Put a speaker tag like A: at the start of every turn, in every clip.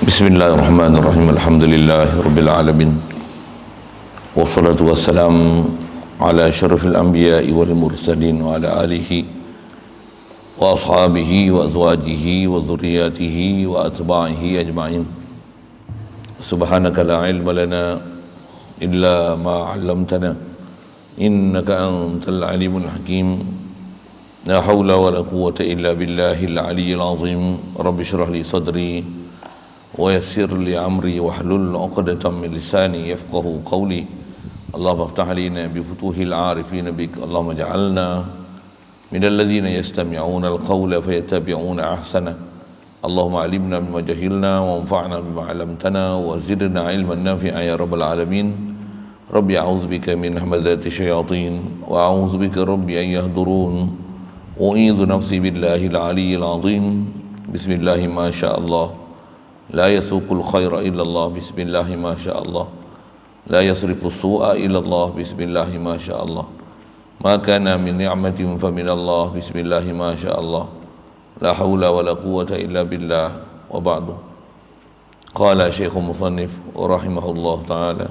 A: Bismillahirrahmanirrahim. Alhamdulillahirabbil alamin. Wassalatu wassalamu ala asyrafil anbiya'i wal mursalin wa ala alihi wa ashabihi wa azwajihi wa dzurriyyatihi wa atba'ihi ajma'in. Subhanaka la ilma lana illa ma 'allamtana innaka antal alimul hakim. La haula wala quwwata illa billahil aliyyil azim. Rabbi shrah li sadri wa yassir li amri wahlul 'uqdatam min lisani yafqahu qawli. Allahumma iftah lana bi futuhil 'arifin bik. Allahumma ij'alna minal ladzina yastami'una al-qawla fayattabi'una ahsana. Allahumma 'allimna bima jahilna wa anfa'na bima 'allamtana wa zidna 'ilman nafi'a ya rabbal alamin. Rabbi a'udzubika min hamazati syayatin wa a'udzubika rabbi an yahdurun. U'idzu nafsi billahil 'aliyyil 'azim. Bismillah ma sya'allah. La yasuqul khaira illallah bismillah ma sya'allah. La yasrifu su'a illallah bismillah ma sya'allah. Ma kana min ni'matin fa min Allah bismillah ma sya'allah. La haula wa la quwwata illa billah wa ba'du. Qala Syekhul Musannif rahimahullah ta'ala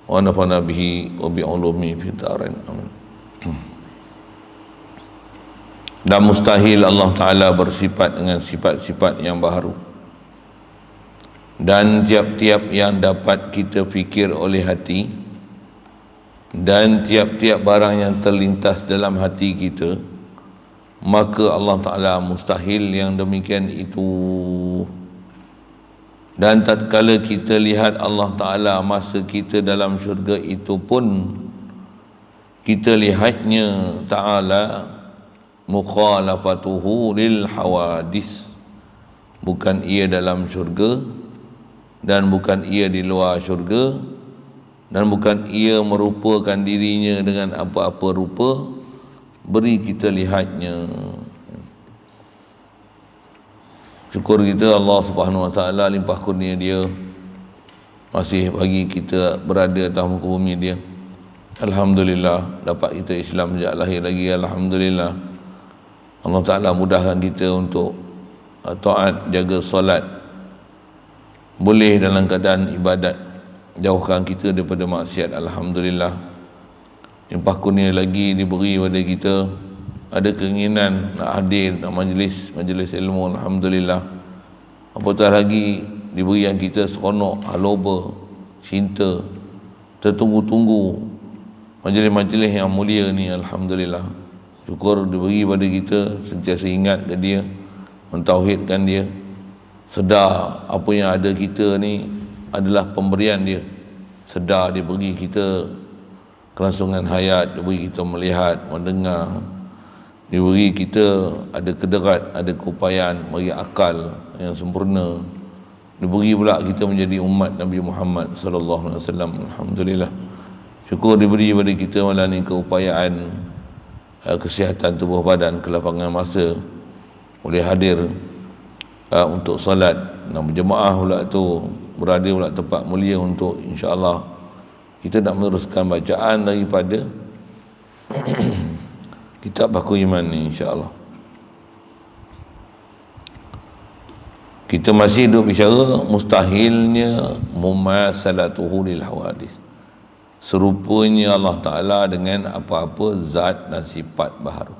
A: wa nafa'na bihi wa bi ulumi fi darain. Amin. Dan mustahil Allah Ta'ala bersifat dengan sifat-sifat yang baharu, dan tiap-tiap yang dapat kita fikir oleh hati, dan tiap-tiap barang yang terlintas dalam hati kita, maka Allah Ta'ala mustahil yang demikian itu. Dan tatkala kita lihat Allah Ta'ala masa kita dalam syurga itu pun, kita lihatnya Ta'ala mukhalafatuhu lil hawadis. Bukan ia dalam syurga, dan bukan ia di luar syurga, dan bukan ia merupakan dirinya dengan apa-apa rupa. Beri kita lihatnya. Syukur kita Allah Subhanahu Wa Taala limpah kurnia Dia masih bagi kita berada atas muka bumi Dia. Alhamdulillah dapat kita Islam sejak lahir lagi. Alhamdulillah Allah Ta'ala mudahkan kita untuk taat, jaga solat, boleh dalam keadaan ibadat, jauhkan kita daripada maksiat. Alhamdulillah. Limpah kurnia lagi diberi pada kita, ada keinginan nak hadir nak majlis ilmu. Alhamdulillah. Apatah lagi diberi yang kita seronok, haloba, cinta, tertunggu-tunggu majlis-majlis yang mulia ni. Alhamdulillah. Syukur diberi pada kita, sentiasa ingat ke Dia, mentauhidkan Dia, sedar apa yang ada kita ni adalah pemberian Dia. Sedar Dia beri kita kelangsungan hayat, Dia beri kita melihat, mendengar, Dia beri kita ada kederat, ada keupayaan, beri akal yang sempurna. Dia beri pula kita menjadi umat Nabi Muhammad sallallahu alaihi wasallam. Alhamdulillah. Syukur diberi pada kita malam ni keupayaan, kesihatan tubuh badan, kelapangan masa, boleh hadir untuk salat dan berjemaah pula tu, berada pula tempat mulia untuk insya-Allah kita nak meneruskan bacaan daripada kitab Baku Iman ni insya-Allah. Kita masih duduk bicara mustahilnya mumasalatuhu lil hawadis, serupanya Allah Ta'ala dengan apa-apa zat dan sifat baharu.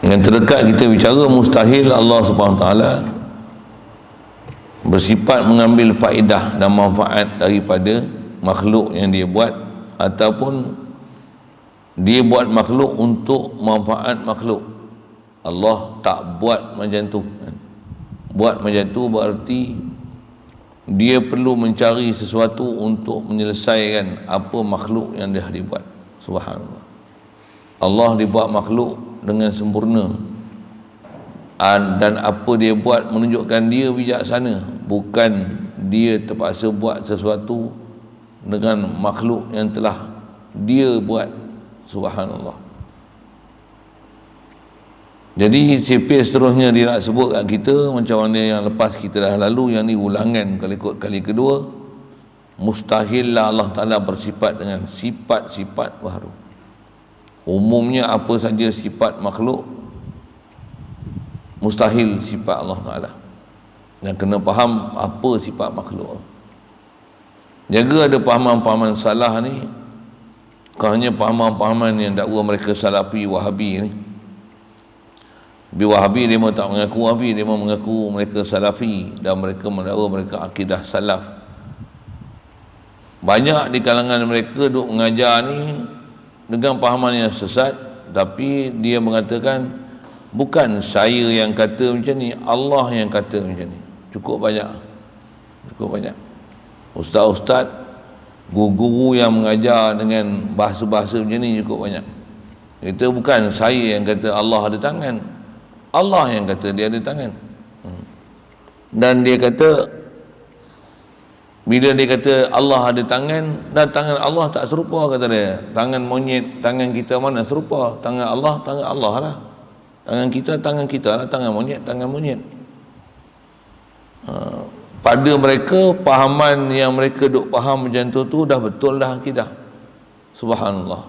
A: Yang terdekat kita bicara mustahil Allah Subhanahu Wa Taala bersifat mengambil faedah dan manfaat daripada makhluk yang Dia buat, ataupun Dia buat makhluk untuk manfaat makhluk. Allah tak buat macam tu. Buat macam tu berarti Dia perlu mencari sesuatu untuk menyelesaikan apa makhluk yang Dia dibuat. Subhanallah. Allah dibuat makhluk dengan sempurna, dan apa Dia buat menunjukkan Dia bijaksana. Bukan Dia terpaksa buat sesuatu dengan makhluk yang telah Dia buat. Subhanallah. Jadi sipis seterusnya dia nak sebut kat kita, macam mana yang lepas kita dah lalu, yang ni ulangan kali kedua. Mustahillah Allah Ta'ala bersifat dengan sifat-sifat baru. Umumnya apa saja sifat makhluk, mustahil sifat Allah Ta'ala. Dan kena faham apa sifat makhluk. Jaga ada pahaman-pahaman salah ni, bukan hanya pahaman-pahaman yang dakwa mereka Salafi, Wahabi ni. Wahabi dia memang tak mengaku Wahabi, dia memang mengaku mereka Salafi, dan mereka mendakwa mereka akidah salaf. Banyak di kalangan mereka duk mengajar ni dengan pahaman yang sesat, tapi dia mengatakan bukan saya yang kata macam ni, Allah yang kata macam ni. Cukup banyak ustaz-ustaz, guru-guru yang mengajar dengan bahasa-bahasa macam ni cukup banyak. Itu bukan saya yang kata Allah ada tangan, Allah yang kata dia ada tangan. Dan dia kata, bila dia kata Allah ada tangan, dan tangan Allah tak serupa, kata dia. Tangan monyet, tangan kita mana serupa? Tangan Allah lah. Tangan kita lah. Tangan monyet. Pada mereka, pahaman yang mereka duk faham macam tu dah betul dah akidah. Subhanallah.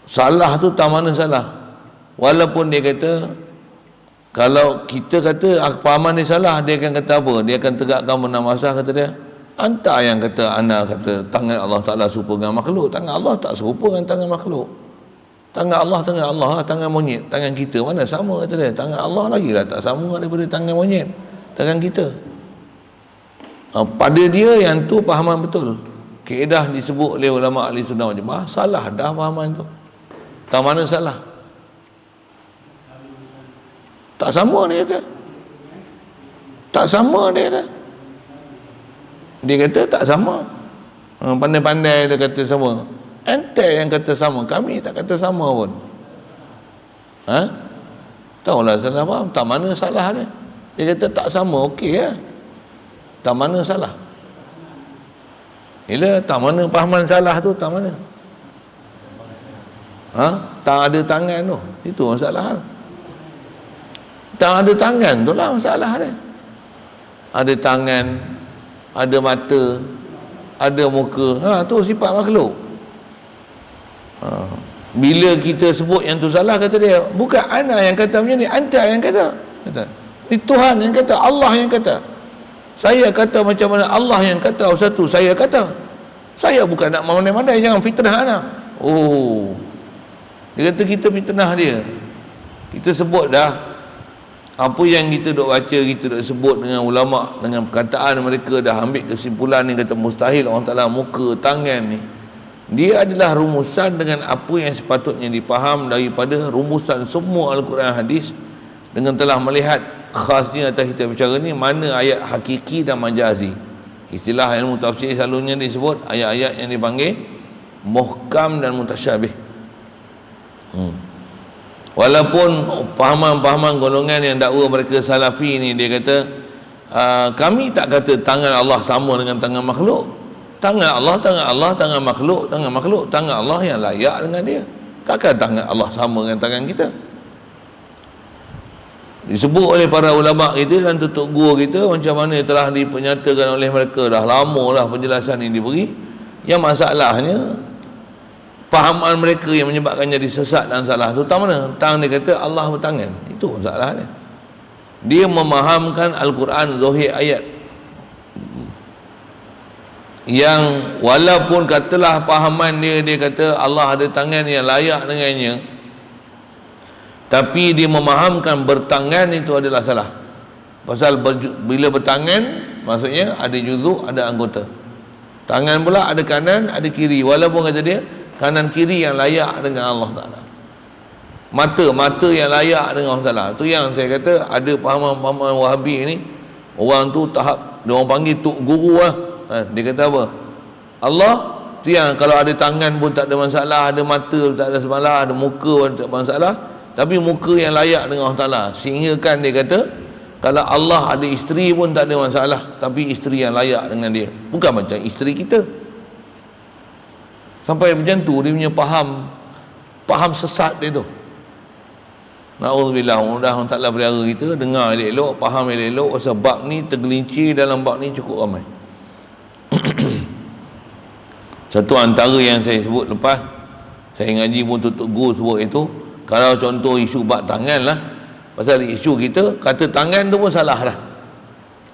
A: Salah tu tak mana salah. Walaupun dia kata, kalau kita kata pahaman dia salah, dia akan kata apa? Dia akan tegakkan menamazah, kata dia. Anta yang kata, ana kata tangan Allah Ta'ala serupa dengan makhluk. Tangan Allah tak serupa dengan tangan makhluk. Tangan Allah lah, tangan monyet. Tangan kita mana sama, kata dia. Tangan Allah lagi lah tak sama daripada tangan monyet, tangan kita. Pada dia yang tu pahaman betul. Kaedah disebut oleh ulama ahli sunnah wal jamaah, salah dah pahaman tu. Tak mana salah. Tak sama dia kata. Tak sama dia kata. Dia kata tak sama. Pandai-pandai dia kata sama. Ente yang kata sama, kami tak kata sama pun. Tahulah salah faham. Tak mana salah dia. Dia kata tak sama, okey lah. Tak mana salah. Bila tak mana pahaman salah tu, tak mana. Tak ada tangan tu, itu masalah. Tak ada tangan tu lah masalah dia. Ada tangan, ada mata, ada muka, tu sifat makhluk. Bila kita sebut yang tu salah, kata dia, bukan ana yang kata macam ni, anta yang kata. Ni Tuhan yang kata, Allah yang kata. Saya kata macam mana Allah yang kata, satu saya kata. Saya bukan nak mandai-mandai, jangan fitnah ana. Dia kata kita fitnah dia. Kita sebut dah apa yang kita duk baca, kita duk sebut dengan ulama, dengan perkataan mereka, dah ambil kesimpulan ni, kata mustahil Allah Ta'ala muka, tangan ni. Dia adalah rumusan dengan apa yang sepatutnya dipaham daripada rumusan semua Al-Quran hadis, dengan telah melihat khasnya atas kita bicara ni mana ayat hakiki dan majazi. Istilah ilmu tafsir selalunya disebut ayat-ayat yang dipanggil muhkam dan mutasyabih. Walaupun pahaman-pahaman golongan yang dakwa mereka Salafi ni, dia kata kami tak kata tangan Allah sama dengan tangan makhluk. Tangan Allah, tangan makhluk, tangan Allah yang layak dengan dia. Takkan tangan Allah sama dengan tangan kita. Disebut oleh para ulama kita dan tutup guru kita, macam mana telah dipernyatakan oleh mereka, dah lama lah penjelasan ini diberi. Yang masalahnya pahaman mereka yang menyebabkan jadi sesat dan salah tu tak mana. Tangan dia kata Allah bertangan, itu masalahnya. Dia memahamkan Al-Quran zahir ayat, yang walaupun katalah pahaman dia kata Allah ada tangan yang layak dengannya, tapi dia memahamkan bertangan itu adalah salah. Pasal bila bertangan maksudnya ada juzuk, ada anggota. Tangan pula ada kanan, ada kiri. Walaupun kata dia kanan kiri yang layak dengan Allah Ta'ala. Mata yang layak dengan Allah Ta'ala. Itu yang saya kata ada pahaman-pahaman Wahabi ni, orang tu tahap, dia orang panggil tok guru lah. Dia kata apa? Allah tu yang kalau ada tangan pun tak ada masalah, ada mata pun tak ada masalah, ada muka pun tak ada masalah, tapi muka yang layak dengan Allah Ta'ala. Sehingga kan dia kata kalau Allah ada isteri pun tak ada masalah, tapi isteri yang layak dengan dia, bukan macam isteri kita. Sampai macam tu dia punya faham sesat dia tu. Na'udzubillah, mudah Allah Ta'ala pelihara kita, dengar elok-elok, faham elok-elok, pasal bab ni tergelincir dalam bab ni cukup ramai. Satu antara yang saya sebut lepas, saya ngaji pun Tutup Guru sebut itu, kalau contoh isu bab tangan lah, pasal isu kita, kata tangan tu pun salah dah.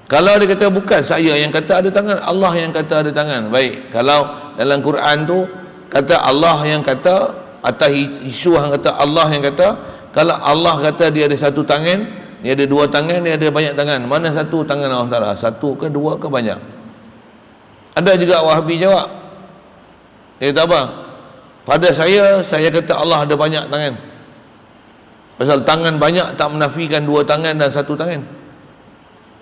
A: Kalau dia kata bukan saya yang kata ada tangan, Allah yang kata ada tangan. Baik, kalau dalam Quran tu, kata Allah yang kata, atas isu yang kata Allah yang kata, kalau Allah kata dia ada satu tangan, dia ada dua tangan, dia ada banyak tangan, mana satu tangan Allah Ta'ala? Satu ke dua ke banyak? Ada juga Wahabi jawab, dia kata apa? Pada saya kata Allah ada banyak tangan. Pasal tangan banyak tak menafikan dua tangan dan satu tangan.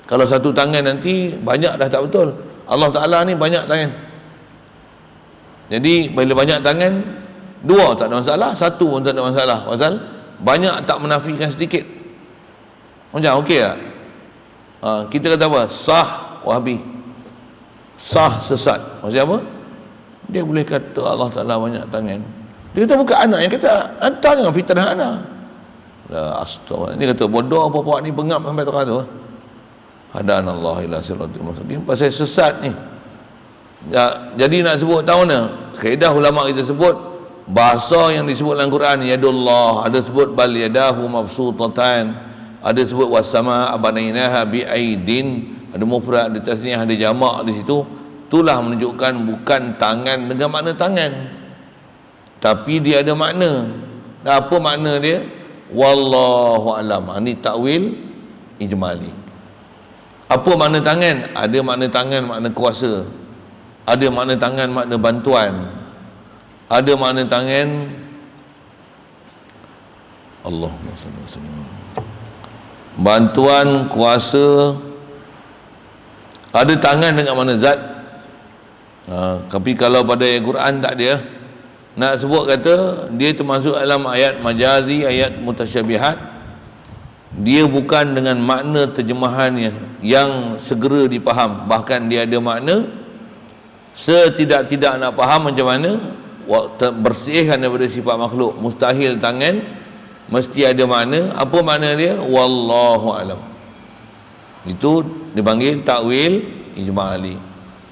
A: Kalau satu tangan nanti banyak dah tak betul. Allah Ta'ala ni banyak tangan. Jadi bila banyak tangan, dua tak ada masalah, satu pun tak ada masalah. Pasal banyak tak menafikan sedikit. Macam okey tak? Kita kata apa? Sah Wahabi, sah sesat. Maksudnya apa? Dia boleh kata Allah Ta'ala banyak tangan. Dia kata bukan anak yang kata, hantar jangan fitnah anak. Astagfirullah. Dia kata bodoh apa-apa ni, bengap sampai tukar tu. Hadanallahu ila siratal mustaqim. Pasal sesat ni. Jadi nak sebut tahu mana? Kaedah ulama kita sebut bahasa yang disebut dalam Quran, yadullah, ada sebut bal yadahu mabsutatan, ada sebut wasama abanainaha bi aidin, ada mufrad, ada tasniah, ada jamak di situ. Itulah menunjukkan bukan tangan dengan makna tangan, tapi dia ada makna. Dan apa makna dia? Wallahu alam. Ini takwil ijmali. Apa makna tangan? Ada makna tangan makna kuasa, ada makna tangan makna bantuan, ada makna tangan Allahumma salli wa sallim, bantuan, kuasa. Ada tangan dengan makna zat. Tapi kalau pada ayat Quran tak dia. Nak sebut kata dia termasuk dalam ayat majazi, ayat mutasyabihat. Dia bukan dengan makna terjemahan yang segera dipaham, bahkan dia ada makna setidak-tidak nak faham macam mana bersihkan daripada sifat makhluk. Mustahil tangan, mesti ada makna. Apa makna dia? Wallahu alam. Itu dipanggil takwil ijmali.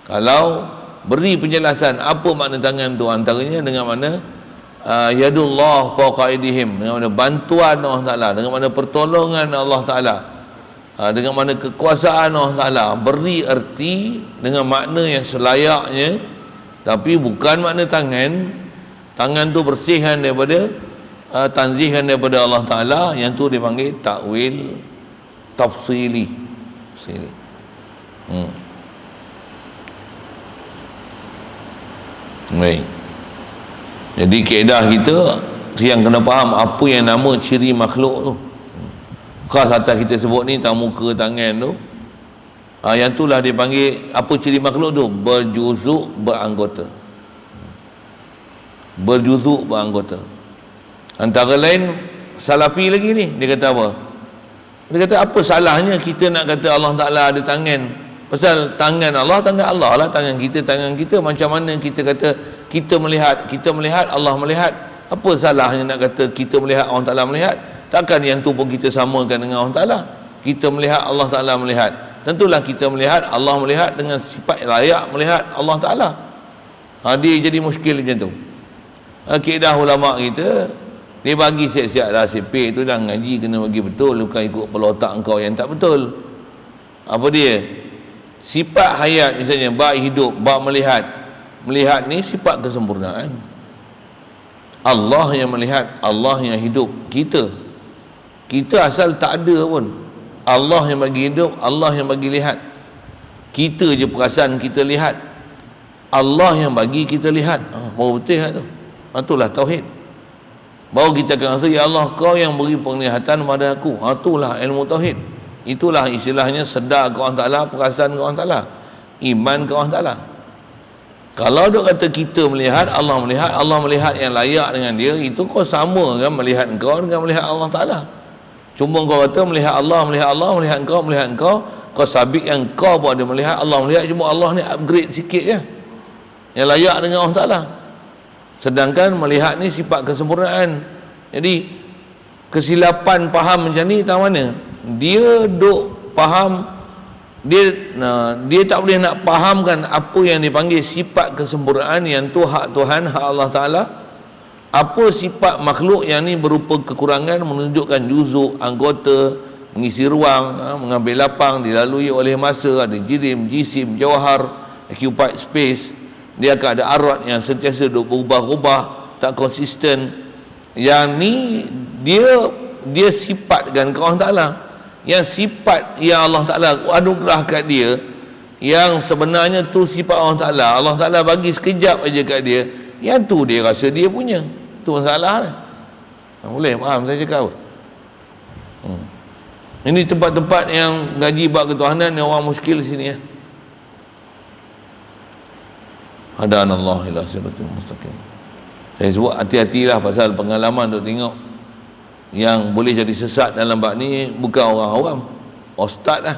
A: Kalau beri penjelasan apa makna tangan tu, antaranya dengan mana yadullah fawqa aydihim, dengan mana bantuan Allah Ta'ala, dengan mana pertolongan Allah Ta'ala, dengan mana kekuasaan Allah Ta'ala. Beri erti dengan makna yang selayaknya, tapi bukan makna tangan. Tangan tu bersihkan daripada tanzihkan daripada Allah Ta'ala, yang tu dipanggil takwil tafsili. Baik. Jadi kaedah kita yang kena faham apa yang nama ciri makhluk tu. Khas atas kita sebut ni, muka, tangan tu. Yang itulah dipanggil apa ciri makhluk tu? Berjuzuk, beranggota. Berjuzuk, beranggota. Antara lain Salafi lagi ni, dia kata apa? Dia kata apa salahnya kita nak kata Allah Ta'ala ada tangan? Pasal tangan Allah lah, tangan kita. Macam mana kita kata kita melihat, Allah melihat? Apa salahnya nak kata kita melihat, Allah Ta'ala melihat? Takkan yang tu pun kita samakan dengan Allah Ta'ala? Kita melihat, Allah Ta'ala melihat. Tentulah kita melihat, Allah melihat dengan sifat layak melihat Allah Ta'ala. Dia jadi muskil macam tu. Kaedah ulama kita, dia bagi siap-siap dah sepik tu dah ngaji, kena bagi betul, bukan ikut kepala otak engkau yang tak betul. Apa dia? Sifat hayat misalnya, bab hidup, bab melihat. Melihat ni sifat kesempurnaan. Allah yang melihat, Allah yang hidup. Kita asal tak ada pun. Allah yang bagi hidup, Allah yang bagi lihat. Kita je perasan kita lihat. Allah yang bagi kita lihat. Baru betul tu. Itulah tauhid. Baru kita akan rasa, ya Allah, kau yang beri penglihatan pada aku. Itulah ilmu tauhid. Itulah istilahnya sedar ke Allah Ta'ala, perasaan ke Allah Ta'ala, iman ke Allah Ta'ala. Kalau duk kata kita melihat, Allah melihat yang layak dengan dia, itu kau sama kan melihat engkau dengan melihat Allah Ta'ala. Cuma kau kata melihat Allah, melihat engkau, kau sabit yang kau pun ada melihat, Allah melihat, cuma Allah ni upgrade sikit je, yang layak dengan Allah Ta'ala. Sedangkan melihat ni sifat kesempurnaan. Jadi kesilapan faham macam ni tahu mana? Dia duk faham, dia tak boleh nak fahamkan apa yang dipanggil sifat kesempurnaan yang tu hak Tuhan, hak Allah Ta'ala. Apa sifat makhluk yang ni berupa kekurangan, menunjukkan juzuk, anggota, mengisi ruang, mengambil lapang, dilalui oleh masa, ada jisim, jawahar, occupied space. Dia akan ada arat yang sentiasa duk berubah-ubah, tak konsisten. Yang ni dia sifatkan ke Allah Ta'ala. Yang sifat yang Allah Ta'ala anugerah kat dia, yang sebenarnya tu sifat Allah Ta'ala, Allah Ta'ala bagi sekejap aja kat dia, yang tu dia rasa dia punya. Tu masalah lah. Boleh faham saya cakap apa? Ini tempat-tempat yang ngaji bab ketuhanan yang orang muskil sini ya. Hadanallah ila siratul mustaqim. Saya sebut hati-hatilah pasal pengalaman duk tengok yang boleh jadi sesat dalam bab ni bukan orang awam, ustaz lah.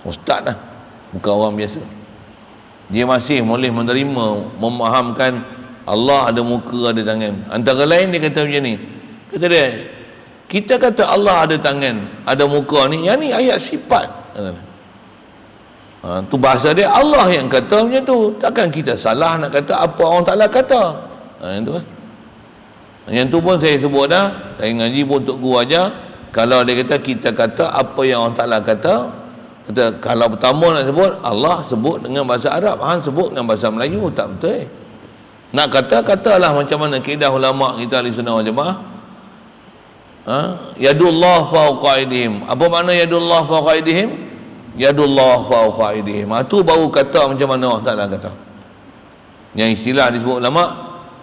A: Ustaz lah, bukan orang biasa. Dia masih boleh menerima, memahamkan Allah ada muka, ada tangan. Antara lain dia kata macam ni, kata dia, kita kata Allah ada tangan, ada muka ni, yang ni ayat sifat. Tu bahasa dia, Allah yang kata macam tu. Takkan kita salah nak kata apa orang Ta'ala kata. Itu lah. Yang tu pun saya sebut dah, saya ngaji pun untuk guru ajar. Kalau dia kata kita kata apa yang Allah Ta'ala kata, kalau pertama nak sebut, Allah sebut dengan bahasa Arab, Han sebut dengan bahasa Melayu, tak betul. Nak katalah macam mana kaedah ulama kita ahli sunnah wal jamaah. Yadullah fawqa aydihim. Apa makna yadullah fawqa aydihim? Yadullah fawqa aydihim. Tu baru kata macam mana Allah Ta'ala kata. Yang istilah disebut ulama,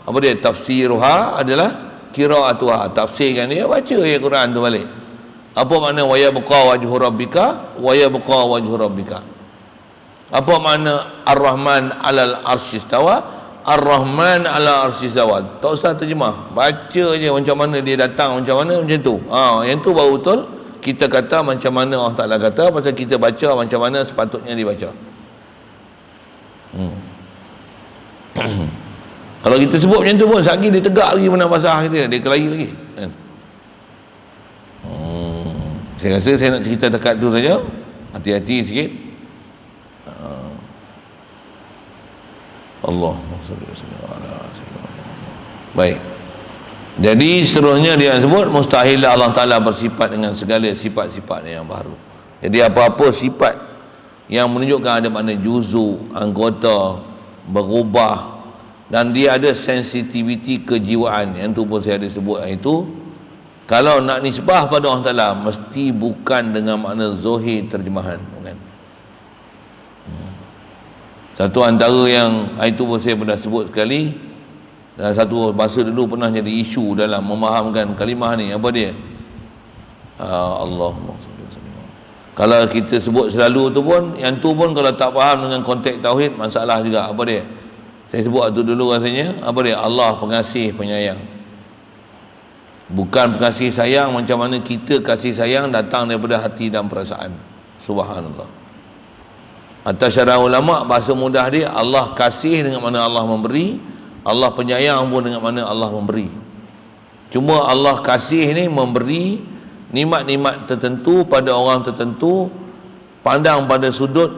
A: apa dia? Tafsiruha adalah qiraatuha. Tafsirkan dia, baca ayat Quran tu balik. Apa makna wa yabqa wajhu rabbika wa yabqa wajhu rabbika? Apa makna Ar-Rahman 'alal arsy istawa? Ar-Rahman 'ala arsy istawa. Tak usah terjemah, baca je macam mana dia datang, macam mana, macam tu. Yang tu baru betul kita kata macam mana Allah Ta'ala kata, pasal kita baca macam mana sepatutnya dibaca. Kalau kita sebut macam tu pun sekali dia tegak lagi mana basah kita, dia kelahi lagi kan? Saya rasa saya nak cerita dekat tu saja. Hati-hati sikit. Allahumma salli ala sayyidina. Baik. Jadi seterusnya dia sebut mustahil Allah Ta'ala bersifat dengan segala sifat-sifat yang baru. Jadi apa-apa sifat yang menunjukkan ada makna juzu, anggota, berubah, dan dia ada sensitiviti kejiwaan, yang tu pun saya ada sebut itu. Kalau nak nisbah pada Allah Ta'ala, mesti bukan dengan makna zohir terjemahan, bukan. Satu antara yang itu pun saya pernah sebut sekali, dalam satu masa dulu pernah jadi isu dalam memahamkan kalimah ni, apa dia? Allahumma salli wa sallim. Kalau kita sebut selalu tu pun, yang tu pun kalau tak faham dengan konteks tauhid, masalah juga. Apa dia? Saya sebut tu dulu rasanya, apa dia? Allah pengasih penyayang. Bukan pengasih sayang macam mana kita kasih sayang datang daripada hati dan perasaan. Subhanallah. Atas syarah ulama, bahasa mudah dia, Allah kasih dengan mana Allah memberi, Allah penyayang pun dengan mana Allah memberi. Cuma Allah kasih ni memberi nikmat-nikmat tertentu pada orang tertentu, pandang pada sudut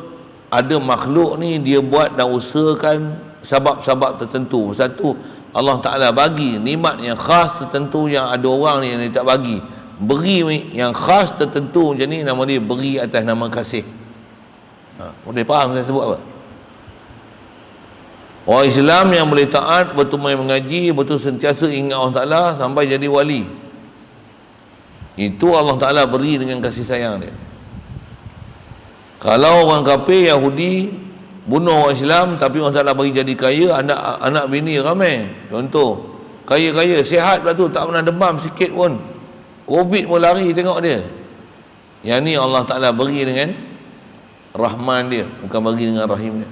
A: ada makhluk ni dia buat dan usahakan sebab-sebab tertentu. Satu, Allah Ta'ala bagi nikmat yang khas tertentu yang ada orang ni yang dia tak bagi. Beri yang khas tertentu macam ni, nama dia beri atas nama kasih. Boleh faham saya sebut apa? Orang Islam yang boleh taat, betul main mengaji, betul sentiasa ingat Allah Ta'ala sampai jadi wali, itu Allah Ta'ala beri dengan kasih sayang dia. Kalau orang kafir Yahudi bunuh orang Islam, tapi Allah Ta'ala bagi jadi kaya, anak bini ramai, contoh kaya-kaya, sihat pula tu, tak pernah demam sikit pun, Covid pun lari tengok dia. Yang ni Allah Ta'ala beri dengan Rahman dia, bukan bagi dengan Rahim dia.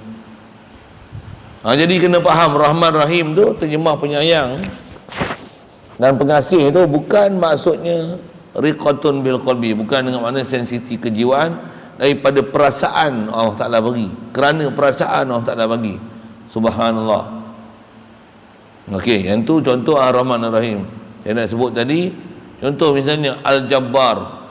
A: Jadi kena faham Rahman Rahim tu terjemah penyayang dan pengasih tu bukan maksudnya riqatun bil qalbi, bukan dengan makna sensiti kejiwaan, daripada perasaan Allah Ta'ala bagi, kerana perasaan Allah Ta'ala bagi. Subhanallah. Okey, yang tu contoh Ar-Rahman Ar-Rahim. Saya nak sebut tadi, contoh misalnya Al-Jabbar.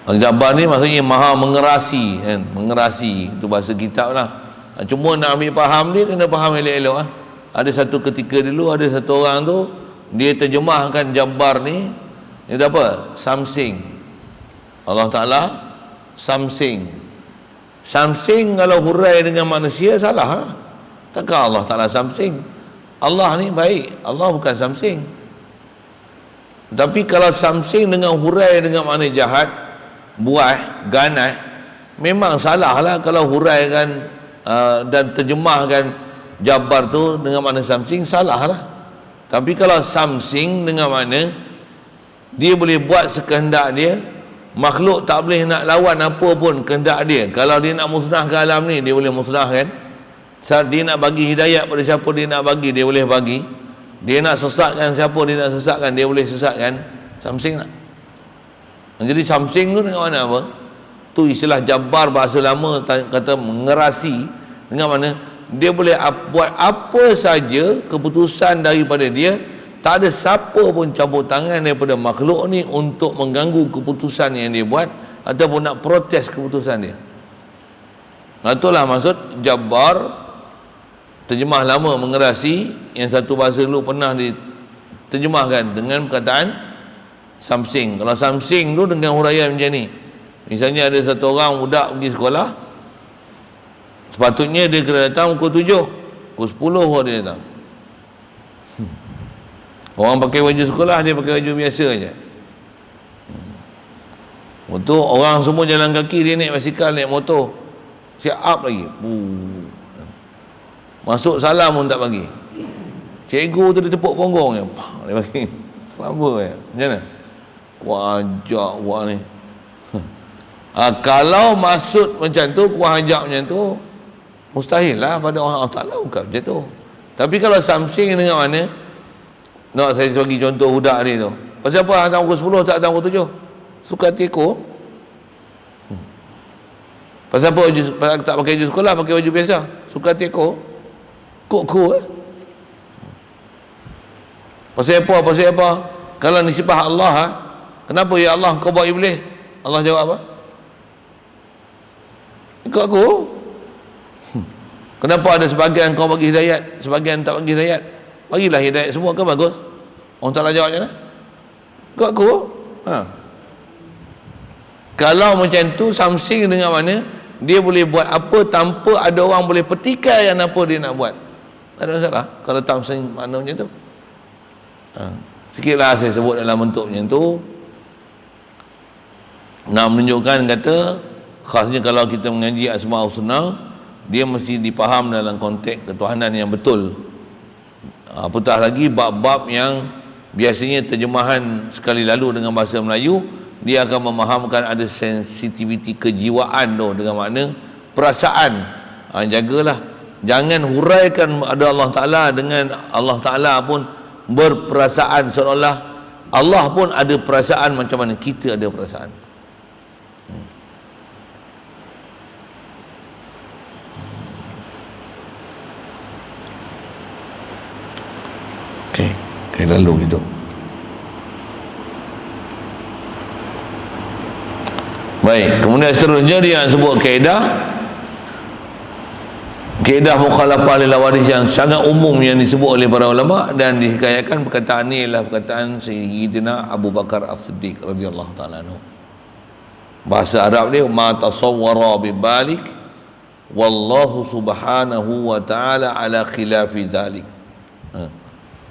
A: Al-Jabbar ni maksudnya maha mengerasi kan? Mengerasi, itu bahasa kitab lah. Cuma nak ambil faham dia, kena faham elok-elok lah. Ada satu ketika dulu, ada satu orang tu, dia terjemahkan Jabbar ni, dia apa? Something. Allah Ta'ala something. Something kalau hurai dengan manusia salah lah. Takkan Allah Ta'ala something. Allah ni baik, Allah bukan something. Tapi kalau something dengan hurai dengan makna jahat, buah, ganas, memang salah lah kalau huraikan dan terjemahkan Jabbar tu dengan makna something, salah lah. Tapi kalau something dengan makna dia boleh buat sekehendak dia, makhluk tak boleh nak lawan apa pun kehendak dia. Kalau dia nak musnahkan alam ni, dia boleh musnahkan. Dia nak bagi hidayat pada siapa dia nak bagi, dia boleh bagi. Dia nak sesatkan siapa dia nak sesatkan, dia boleh sesatkan. Something tak? Jadi something tu dengan mana apa? Tu istilah Jabbar bahasa lama kata mengerasi, dengan mana dia boleh buat apa saja keputusan daripada dia. Tak ada siapa pun campur tangan daripada makhluk ni untuk mengganggu keputusan yang dia buat ataupun nak protes keputusan dia. Itulah maksud Jabbar, terjemah lama mengerasi, yang satu bahasa dulu pernah diterjemahkan dengan perkataan something. Kalau something tu dengan huraian macam ni, misalnya ada satu orang budak pergi sekolah, sepatutnya dia kena datang pukul 7, pukul 10 baru dia datang. Orang pakai baju sekolah, dia pakai baju biasa je. Untuk orang semua jalan kaki, dia naik basikal, naik motor, siap up lagi. Masuk salam pun tak bagi. Cikgu tu dia tepuk punggung je, dia bagi selamba je. Macam mana? Kuajak buat ni. Kalau maksud macam tu, kuajak macam tu, mustahil lah pada orang Allah Ta'ala bukan macam tu. Tapi kalau something dengan mana, nak saya bagi contoh budak ni tu, pasal apa datang pukul 10 tak datang pukul 7? Suka hati ekor. Pasal apa tak pakai baju sekolah, pakai baju biasa? Suka hati ekor. Kok pasal apa? Pasal apa? Kalau nisbah Allah, kenapa ya Allah kau bawa iblis? Allah jawab apa? Ikut aku. Kenapa ada sebahagian kau bagi hidayat, sebahagian tak bagi hidayat? Bagilah hidayat semua, kan bagus. Orang Ta'ala jawab macam mana? Ikut aku. Kalau macam tu, something dengan mana dia boleh buat apa tanpa ada orang boleh petikai yang apa dia nak buat. Tak ada masalah kalau something makna macam tu. Sikitlah saya sebut dalam bentuk macam tu, nak menunjukkan kata khasnya kalau kita mengaji Asma'ul Husna, dia mesti dipaham dalam konteks ketuhanan yang betul. Apatah lagi bab-bab yang biasanya terjemahan sekali lalu dengan bahasa Melayu, dia akan memahamkan ada sensitiviti kejiwaan tu, dengan makna perasaan. Jagalah, jangan huraikan ada Allah Ta'ala dengan Allah Ta'ala pun berperasaan seolah-olah Allah pun ada perasaan macam mana kita ada perasaan. Okey, lalu gitu. Baik, kemudian seterusnya dia sebut kaedah mukhalafah lil waris yang sangat umum yang disebut oleh para ulama, dan dihikayatkan perkataan ni ialah perkataan Sayyidina Abu Bakar As-Siddiq radhiyallahu taala anhu. Bahasa Arab dia ma tasawwara bi balik wallahu subhanahu wa ta'ala ala khilafi dhalik.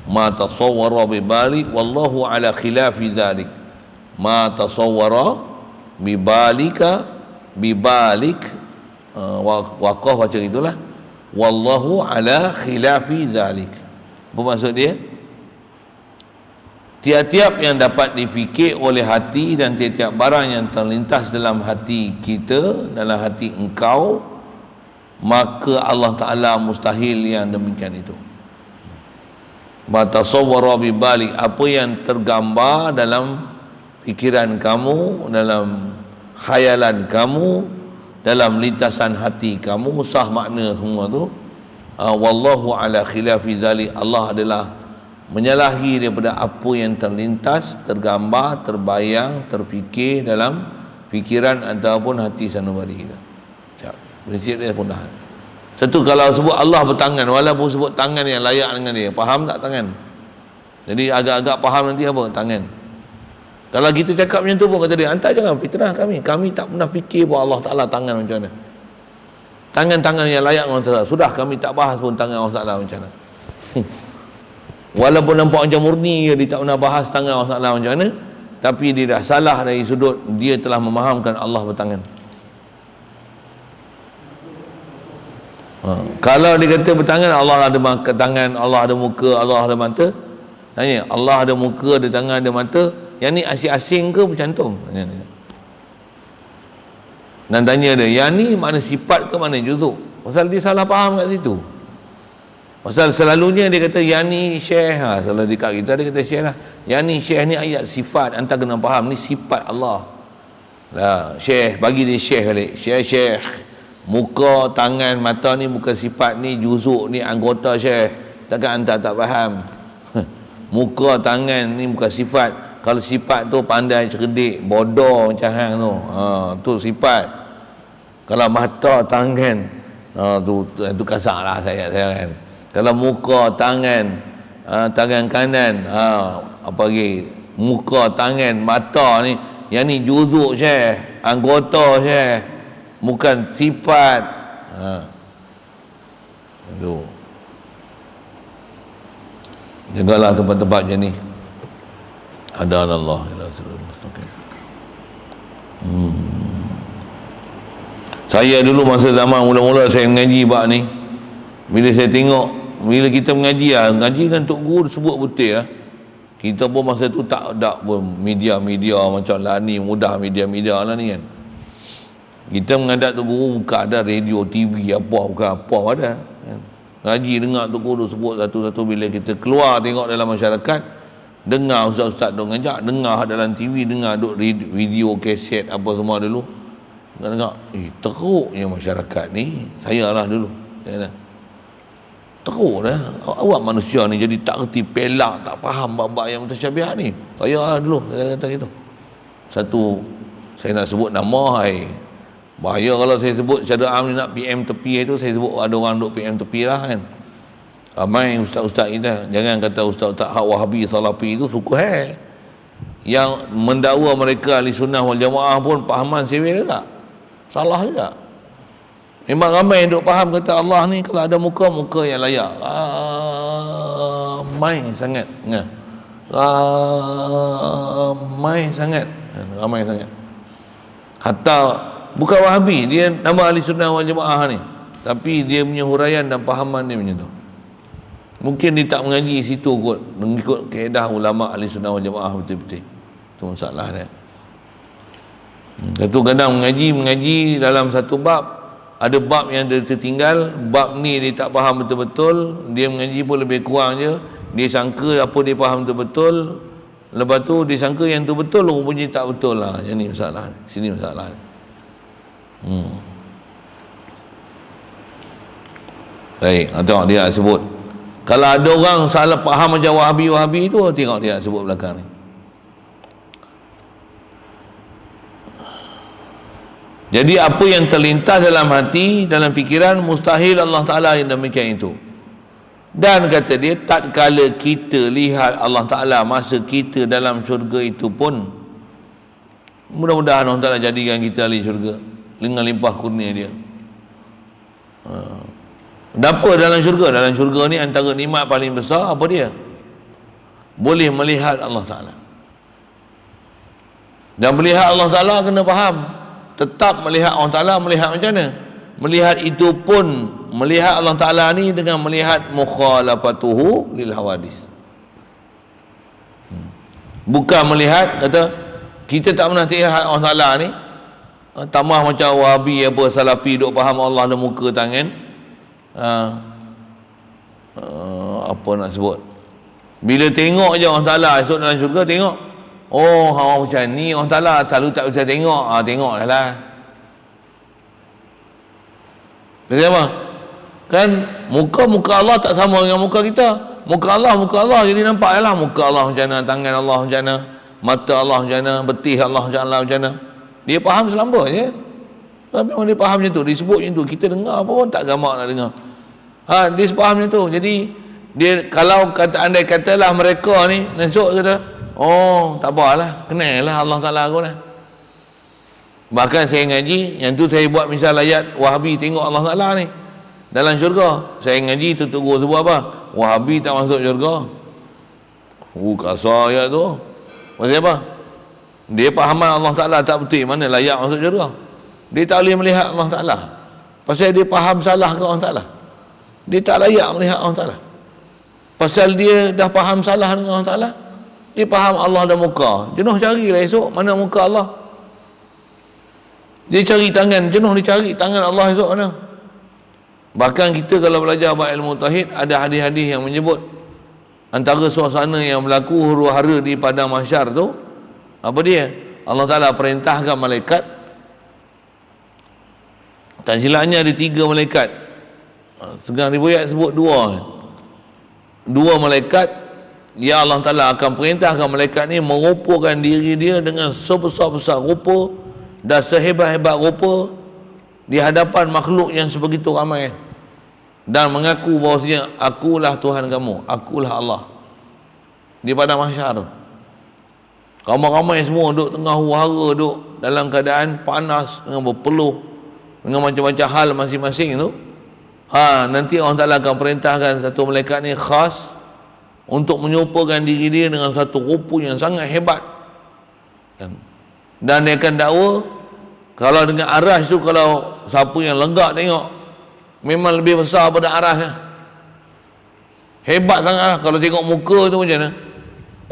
A: Ma tasawwara bi balik wallahu ala khilafi dhalik. Ma tasawwara bi balika bi balik, waqaf baca itulah, wallahu ala khilafi dhalik. Apa maksud dia? Tiap-tiap yang dapat difikir oleh hati dan tiap-tiap barang yang terlintas dalam hati kita, dalam hati engkau, maka Allah Ta'ala mustahil yang demikian itu. Batasawwara bi balik, apa yang tergambar dalam fikiran kamu, dalam khayalan kamu, dalam lintasan hati kamu, sah makna semua tu, wallahu ala khilafi zalik, Allah adalah menyalahi daripada apa yang terlintas, tergambar, terbayang, terfikir dalam fikiran ataupun hati sanubari kita. Prinsip dia pun dah. Satu, kalau sebut Allah bertangan, walaupun sebut tangan yang layak dengan dia, faham tak tangan? Jadi agak-agak faham nanti apa tangan. Kalau kita cakap macam tu pun kata dia, hantar jangan fitnah kami tak pernah fikir bahawa Allah Ta'ala tangan macam mana. Tangan-tangan yang layak dengan Allah Ta'ala, sudah kami tak bahas pun tangan Allah Ta'ala macam mana. Walaupun nampak macam murni, dia tak pernah bahas tangan Allah Ta'ala macam mana, tapi dia dah salah dari sudut dia telah memahamkan Allah bertangan. Kalau dia kata bertangan, Allah ada tangan, Allah ada muka, Allah ada mata, tanya, Allah ada muka, ada tangan, ada mata, yang ni asing-asing ke bercantum? Dan tanya dia, yang ni mana sifat ke mana juzuk? Pasal dia salah faham kat situ. Pasal selalunya dia kata yang ni syekh, kalau dekat kita dia kata syekh lah, yang ni syekh ni ayat sifat, anta kena faham ni sifat Allah lah. Syekh bagi dia syekh balik, syekh muka, tangan, mata ni bukan sifat, ni juzuk, ni anggota syekh. Takkan anta tak faham? Muka, tangan ni bukan sifat. Kalau sifat tu pandai, cerdik, bodoh macam hang tu, tu sifat. Kalau mata, tangan, tu kasar lah saya kan. Kalau muka, tangan, tangan kanan, apa lagi, muka, tangan, mata ni, yang ni juzuk syekh, anggota syekh, bukan sifat. Tu jagalah tempat-tempat macam ni. Hadanallah ila siratal mustaqim. Saya dulu masa zaman mula-mula saya mengaji bab ni, bila saya tengok, bila kita mengaji kan Tok Guru sebut betul lah. Kita pun masa tu tak ada pun media-media macam lah ni, mudah media-media lah ni kan. Kita menghadap Tok Guru bukan ada radio, TV apa, bukan apa ada. Ngaji dengar Tok Guru sebut satu-satu, bila kita keluar tengok dalam masyarakat, dengar ustaz-ustaz duk ngajak, dengar dalam TV, dengar duk video kaset apa semua dulu. Dengar, teruknya masyarakat ni. Saya lah dulu. Teruk dah. Awak manusia ni jadi tak reti, pelak, tak faham bab-bab yang mutasyabihat ni. Saya lah dulu, saya kata gitu. Satu, saya nak sebut nama, bahaya kalau saya sebut secara am ni nak PM tepi itu, saya sebut ada orang duk PM tepi lah kan. Ramai ustaz-ustaz kita, jangan kata ustaz-ustaz hak Wahabi Salafi itu suku yang mendakwa mereka ahli sunnah wal jamaah pun pahaman sewel juga, salah juga. Memang ramai yang duk faham kata Allah ni kalau ada muka, muka yang layak, ramai sangat, ramai sangat. Hatta bukan Wahabi, dia nama ahli sunnah wal jamaah ni, tapi dia punya huraian dan pahaman dia macam tu. Mungkin dia tak mengaji situ kot, mengikut kaedah ulama ahli sunnah wal jamaah betul-betul. Itu masalah dia. Satu kadang mengaji dalam satu bab, ada bab yang dia tertinggal, bab ni dia tak faham betul-betul, dia mengaji pun lebih kurang je, dia sangka apa dia faham betul-betul, lepas tu dia sangka yang tu betul, rupanya tak betul lah. Yang ni masalah, sini masalah. Baik, tengok dia sebut, kalau ada orang salah faham macam Wahabi tu, tengok dia sebut belakang ni. Jadi apa yang terlintas dalam hati, dalam fikiran, mustahil Allah Ta'ala yang demikian itu. Dan kata dia, tatkala kita lihat Allah Ta'ala masa kita dalam syurga itu pun, mudah-mudahan Allah Ta'ala jadikan kita ahli syurga dengan limpah kurnia dia. Apa dalam syurga? Dalam syurga ni antara nikmat paling besar apa dia? Boleh melihat Allah Ta'ala. Dan melihat Allah Ta'ala kena faham, tetap melihat Allah Ta'ala, melihat macam mana? Melihat itu pun, melihat Allah Ta'ala ni dengan melihat mukhalafatuhu lil hawadis. Bukan melihat, kata kita tak pernah lihat Allah Ta'ala ni, tamah macam Wahabi apa Salafi duk faham Allah ada muka, tangan, apa nak sebut, bila tengok je Allah Ta'ala esok dalam syurga, tengok, oh macam ni Allah Ta'ala, selalu tak bisa tengok, tengok dah lah. Kata apa? Kan muka Allah tak sama dengan muka kita. Muka Allah jadi nampak lah muka Allah macam mana, tangan Allah macam mana, mata Allah macam mana, betih Allah macam mana. Dia faham selamba je. Tapi memang dia faham macam tu, disebut macam tu, kita dengar pun tak gamak nak dengar. Dia faham macam tu. Jadi dia kalau andai katalah mereka ni esok kata, oh tak apalah, kenallah Allah Taala aku dah. Bahkan saya ngaji, yang tu saya buat misal ayat Wahabi tengok Allah Taala ni dalam syurga. Saya ngaji tu tegur sebut apa? Wahabi tak masuk syurga. Kasar ayat tu. Maksud apa? Dia fahaman Allah Taala tak betul, mana layak masuk syurga. Dia tak boleh melihat Allah Taala. Pasal dia faham salah ke Allah Taala. Dia tak layak melihat Allah Taala. Pasal dia dah faham salah dengan Allah Taala. Dia faham Allah ada muka. Jenuh carilah esok mana muka Allah. Dia cari tangan, jenuh dia cari tangan Allah esok mana. Bahkan kita kalau belajar bab ilmu tauhid, ada hadis-hadis yang menyebut antara suasana yang berlaku huru-hara di padang mahsyar tu, apa dia? Allah Taala perintahkan malaikat. Tak silapnya ada 3 malaikat. Sekarang riwayat sebut 2 malaikat. Ya Allah Taala akan perintahkan malaikat ni merupakan diri dia dengan sebesar-besar rupa dan sehebat-hebat rupa di hadapan makhluk yang sebegitu ramai, dan mengaku bahawasanya akulah Tuhan kamu, akulah Allah. Di padang mahsyar ramai-ramai semua duduk tengah huru-hara, duduk dalam keadaan panas dengan berpeluh dengan macam-macam hal masing-masing tu. Nanti Allah Taala akan perintahkan satu malaikat ni khas untuk menyerupakan diri dia dengan satu rupa yang sangat hebat, dan dia akan dakwa kalau dengan aras tu, kalau siapa yang lenggak tengok memang lebih besar pada arasnya, hebat sangat lah. Kalau tengok muka tu macam mana,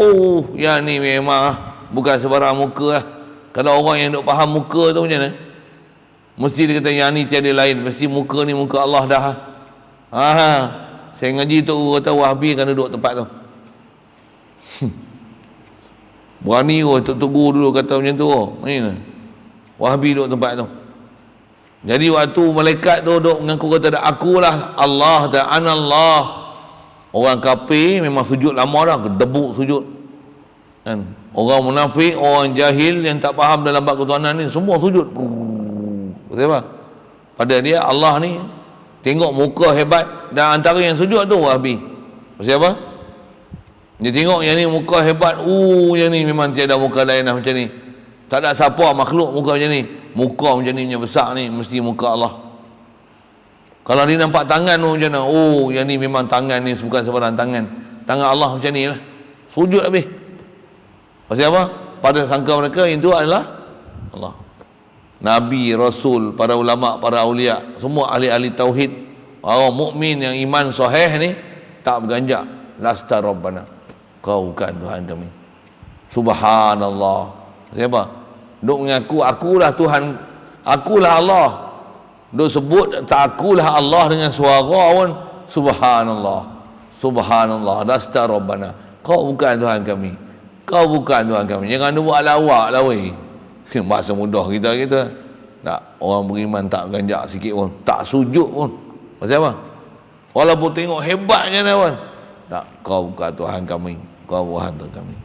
A: oh yang ni memang bukan sebarang muka lah. Kalau orang yang duk faham muka tu macam mana, mesti dia kata yang ni tiada lain, mesti muka ni muka Allah dah. Saya ngaji tu kata Wahabi akan duduk tempat tu. Berani Tok Tugu dulu kata macam tu. Wahabi duduk tempat tu. Jadi waktu malaikat tu duduk mengaku kata akulah Allah dan anallah, orang kafir memang sujud lama dah, gedebuk sujud kan. Orang munafik, orang jahil yang tak faham dalam bab ketuhanan ni semua sujud. Kenapa? Pada dia Allah ni tengok muka hebat, dan antara yang sujud tu Wahabi. Pasal apa? Dia tengok yang ni muka hebat, yang ni memang tiada muka lain lah macam ni. Tak ada siapa makhluk muka macam ni. Muka macam ni, macam besar ni, mesti muka Allah. Kalau dia nampak tangan tu macam mana, yang ni memang tangan ni bukan sebarang tangan, tangan Allah macam ni lah. Sujud habis. Pasal apa? Pada sangka mereka itu adalah Allah. Nabi, Rasul, para ulama, para awliya, semua ahli-ahli tauhid, orang mukmin yang iman sahih ni tak berganjak, lasta rabbana, kau bukan Tuhan kami. Subhanallah. Siapa? Duk mengaku akulah Tuhan, akulah Allah. Duk sebut tak akulah Allah dengan suara pun subhanallah. Subhanallah, lasta rabbana, kau bukan Tuhan kami. Kau bukan Tuhan kami. Jangan buat lawak lah weh. Bahasa mudah kita tak, orang beriman tak ganjak sikit pun, tak sujud pun. Pasal apa? Walaupun tengok hebatnya pun tak, kau bukan Tuhan kami, kau bukan Tuhan kami.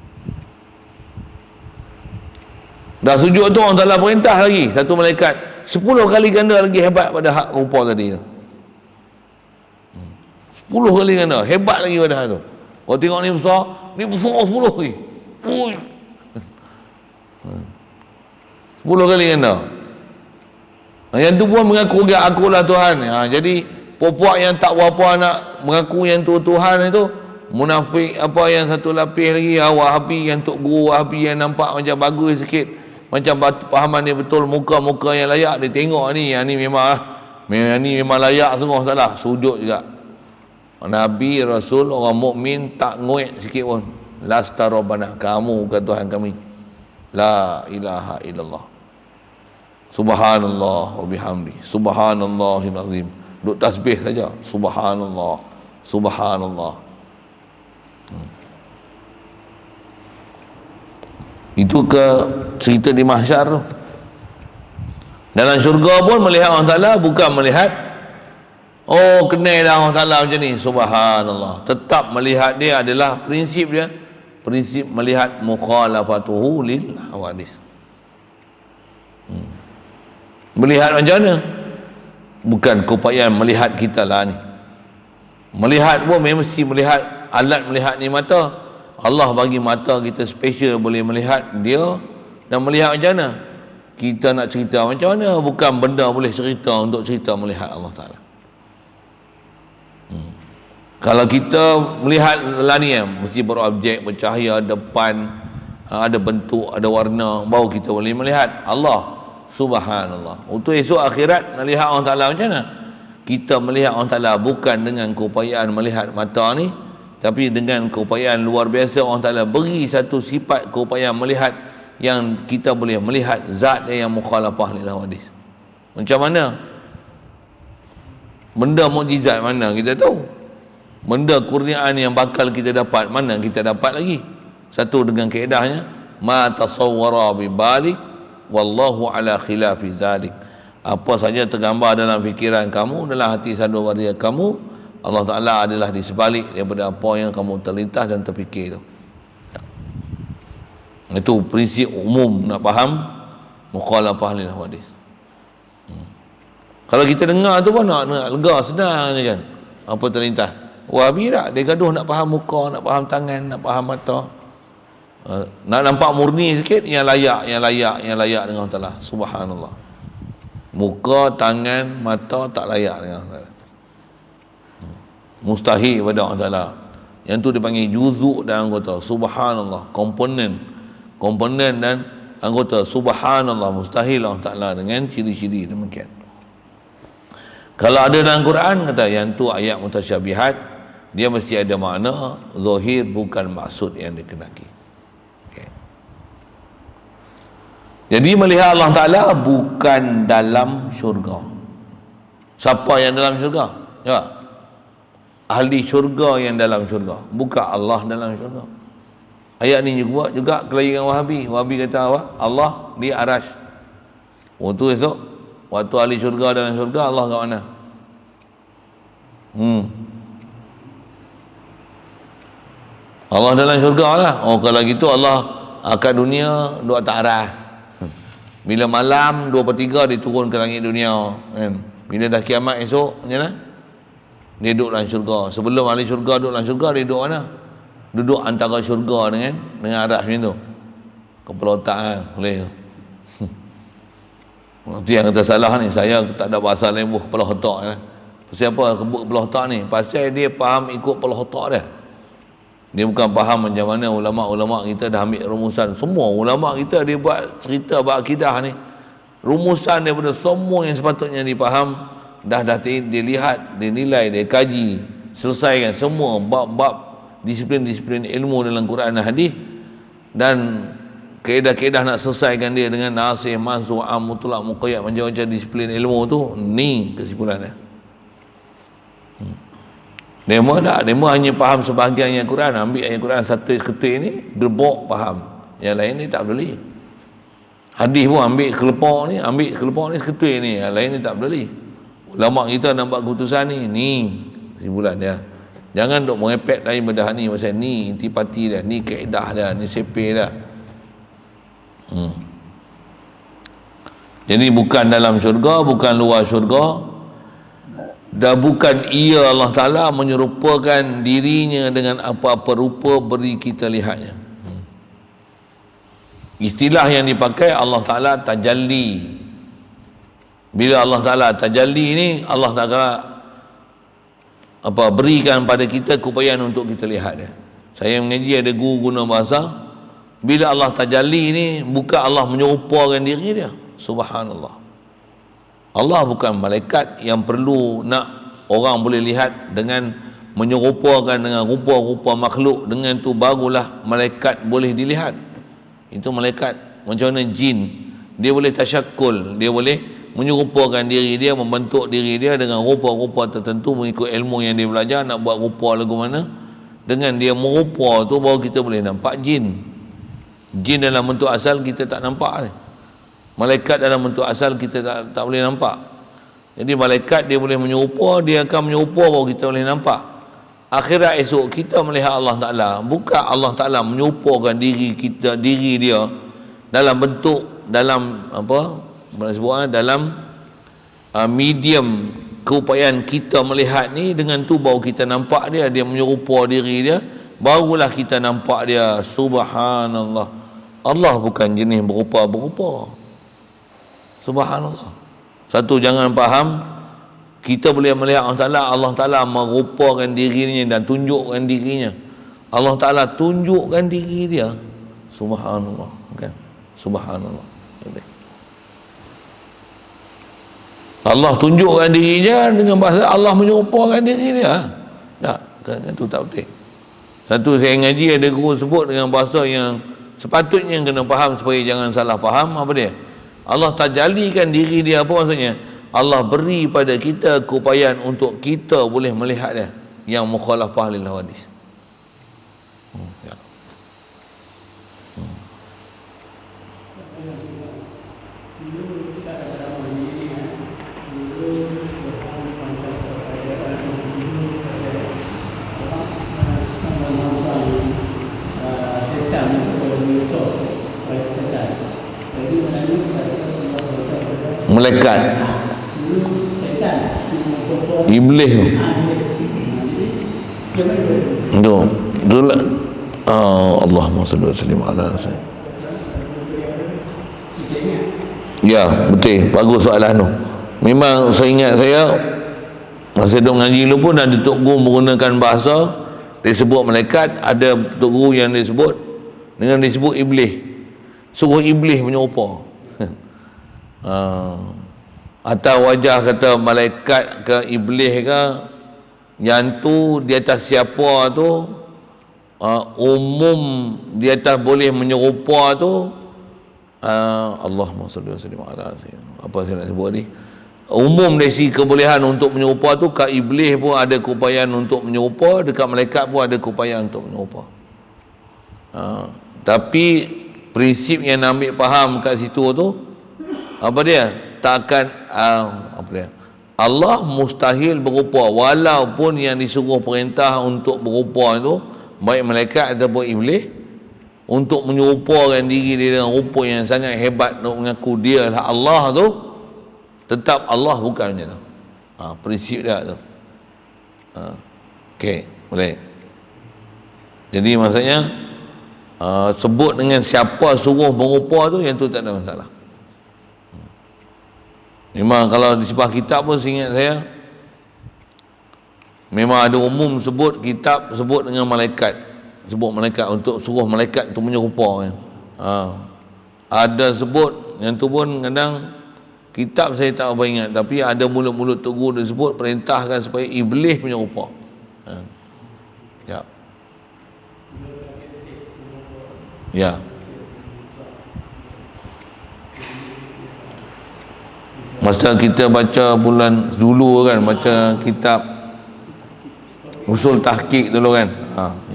A: Dah sujud tu orang Taala perintah lagi satu malaikat 10 kali ganda lagi hebat pada hak rupa tadi tu. 10 kali ganda hebat lagi pada hak tu. Kau tengok ni besar 10 lagi. 10 kali ganda. Yang tu pun mengaku akulah Tuhan. Jadi puak-puak yang tak berapa nak mengaku yang tu Tuhan itu, munafik apa yang satu lapis lagi, Wahabi yang tok guru Wahabi yang nampak macam bagus sikit, macam pahaman dia betul, muka-muka yang layak, dia tengok ni, yang ni memang layak sungguh, tak lah, sujud juga. Nabi, Rasul, orang mukmin tak nguit sikit pun. Lasta rabbana, kamu bukan Tuhan kami. La ilaha illallah. Subhanallah wa bihamdi. Subhanallahil azim. Duk tasbih saja. Subhanallah. Subhanallah. Itu ke cerita di mahsyar tu. Dalam syurga pun melihat Allah Ta'ala bukan melihat Oh, kenal dah Allah Ta'ala macam ni. Subhanallah. Tetap melihat dia adalah prinsip dia. Prinsip melihat mukhalafatuhu lil hawadis. Melihat macam mana? Bukan keupayaan melihat kita lah ni. Melihat pun memang mesti melihat. Alat melihat ni mata. Allah bagi mata kita special boleh melihat dia. Dan melihat macam mana? Kita nak cerita macam mana? Bukan benda boleh cerita untuk cerita melihat Allah Ta'ala. Kalau kita melihat lah ni mesti berobjek, bercahaya, depan, ada bentuk, ada warna, baru kita boleh melihat Allah. Subhanallah. Untuk esok akhirat nak lihat Allah Ta'ala macam mana? Kita melihat Allah Ta'ala bukan dengan keupayaan melihat mata ni, tapi dengan keupayaan luar biasa. Allah Ta'ala beri satu sifat keupayaan melihat yang kita boleh melihat zat yang mukhalafah lil hawadis. Macam mana? Benda mukjizat mana kita tahu? Benda kurniaan yang bakal kita dapat mana kita dapat lagi? Satu dengan kaedahnya ma tasawwara bi balik wallahu ala khilafi zalik. Apa saja tergambar dalam fikiran kamu, dalam hati sanubari kamu, Allah Ta'ala adalah di sebalik daripada apa yang kamu terlintas dan terfikir tu. Itu prinsip umum nak faham mukhalafah lil hawadis. Kalau kita dengar tu pun nak lega, senang je kan. Apa terlintas? Wahabi tak? Dia gaduh nak faham muka, nak faham tangan, nak faham mata. Nak nampak murni sikit, yang layak dengan Allah Ta'ala. Subhanallah. Muka, tangan, mata tak layak dengan Allah Ta'ala. Mustahil pada Allah Ta'ala. Yang tu dipanggil juzuk dan anggota. Subhanallah. Komponen dan anggota. Subhanallah. Mustahil Allah Ta'ala dengan ciri-ciri demikian. Kalau ada dalam Quran, kata yang tu ayat mutasyabihat, dia mesti ada makna zahir, bukan maksud yang dikenaki. Okay. Jadi melihat Allah Ta'ala bukan dalam syurga. Siapa yang dalam syurga? Ya. Ahli syurga yang dalam syurga, bukan Allah dalam syurga. Ayat ni juga kelahiran Wahabi. Wahabi kata apa? Allah di arasy. Waktu esok, waktu ahli syurga dalam syurga, Allah kat mana? Allah dalam syurga lah. Oh, kalau gitu Allah akad dunia dua atas arah. Bila malam 2/3 dia turun ke langit dunia kan? Bila dah kiamat esok macam mana? Dia duduk dalam syurga. Sebelum ahli syurga duduk dalam syurga, dia duduk mana? Duduk antara syurga dengan arah macam tu. Kepala otak kan? Boleh. Nanti yang kata salah ni, saya tak ada bahasa lembuh kepala otak kan? Pasal apa kebut kepala otak ni? Pasal dia faham ikut kepala otak dia. Dia bukan faham macam mana ulama-ulama kita dah ambil rumusan. Semua ulama kita dia buat cerita bab akidah ni, rumusan daripada semua yang sepatutnya dipaham dah dia lihat, dia nilai, dia kaji, selesaikan semua bab-bab disiplin-disiplin ilmu dalam Quran dan hadis, dan kaedah-kaedah nak selesaikan dia dengan nasih, mansukh, am, mutlak, muqayyad, macam-macam disiplin ilmu tu. Ni kesimpulannya. Demo tak? Demo hanya faham sebahagian ayat Quran, ambil ayat Quran satu ketul ni, gerbok faham. Yang lain ni tak boleh. Hadis pun ambil kelepok ni seketul ni, yang lain ni tak boleh. Ulama kita nampak keputusan ni kesimpulan dia. Jangan duk merepek lain bedah ni, pasal ni intipati dia, ni kaedah dia, ni sepeh dia. Jadi bukan dalam syurga, bukan luar syurga. Dan bukan ia Allah Ta'ala menyerupakan dirinya dengan apa-apa rupa beri kita lihatnya. Istilah yang dipakai Allah Ta'ala tajalli. Bila Allah Ta'ala tajalli ni, Allah Ta'ala berikan pada kita keupayaan untuk kita lihat dia. Saya mengaji ada guru guna bahasa, bila Allah tajalli ni bukan Allah menyerupakan diri dia. Subhanallah. Allah bukan malaikat yang perlu nak orang boleh lihat dengan menyerupakan dengan rupa-rupa makhluk, dengan tu barulah malaikat boleh dilihat. Itu malaikat. Macam mana jin, dia boleh tasyakul, dia boleh menyerupakan diri dia, membentuk diri dia dengan rupa-rupa tertentu mengikut ilmu yang dia belajar, nak buat rupa lagu mana. Dengan dia merupa tu baru kita boleh nampak jin. Jin dalam bentuk asal kita tak nampak ni. Malaikat dalam bentuk asal kita tak boleh nampak. Jadi malaikat dia boleh menyerupa, dia akan menyerupa baru kita boleh nampak. Akhirat esok kita melihat Allah Ta'ala, bukan Allah Ta'ala menyerupakan diri kita, diri dia dalam bentuk, dalam apa sebutnya, dalam medium keupayaan kita melihat ni. Dengan tu baru kita nampak dia, dia menyerupa diri dia, barulah kita nampak dia. Subhanallah, Allah bukan jenis berupa-berupa. Subhanallah. Satu, jangan faham kita boleh melihat Allah Ta'ala merupakan dirinya dan tunjukkan dirinya. Allah Ta'ala tunjukkan diri dia. Subhanallah, kan? Subhanallah. Allah tunjukkan dirinya dengan bahasa Allah menyerupakan diri dia. Tak, kan itu tak betul. Satu, saya ngaji ada guru sebut dengan bahasa yang sepatutnya kena faham supaya jangan salah faham. Apa dia? Allah tajalikan diri dia, apa maksudnya? Allah beri pada kita keupayaan untuk kita boleh melihat dia, yang mukhalafah lil hawadis. Ya. Malaikat, iblis tu itulah. Allahumma salli wa sallim ala rasul. Ya, betul, bagus soalan tu. Memang saya ingat, saya masa duk ngaji dulu pun ada tok guru menggunakan bahasa, dia sebut malaikat, ada tok guru yang dia sebut dengan disebut iblis, suruh iblis menyerupa. Atau wajah kata malaikat ke iblis ke, yang tu di atas siapa tu, umum di atas boleh menyerupa tu, Allahumma salli wa sallim ala sayyidina, apa saya nak sebut ni, umum dari si kebolehan untuk menyerupa tu. Kat iblis pun ada keupayaan untuk menyerupa, dekat malaikat pun ada keupayaan untuk menyerupa. Tapi prinsip yang nak ambil faham kat situ tu, apa dia? Takkan apa dia? Allah mustahil berupa, walaupun yang disuruh perintah untuk berupa itu baik malaikat ataupun iblis, untuk menyerupakan diri dia dengan rupa yang sangat hebat, nak mengaku dia lah Allah tu, tetap Allah bukan macam tu. Prinsip dia tu. Okey, boleh. Jadi maksudnya sebut dengan siapa suruh berupa tu, yang tu tak ada masalah. Memang kalau di sebuah kitab pun seingat saya memang ada umum sebut, kitab sebut dengan malaikat, sebut malaikat untuk suruh malaikat untuk menyerupa. Ada sebut, yang tu pun kadang kitab saya tak apa ingat, tapi ada mulut-mulut tok guru dia sebut perintahkan supaya iblis menyerupa. Ya. Ya. Masa kita baca bulan dulu kan, baca kitab usul tahqiq dulu kan.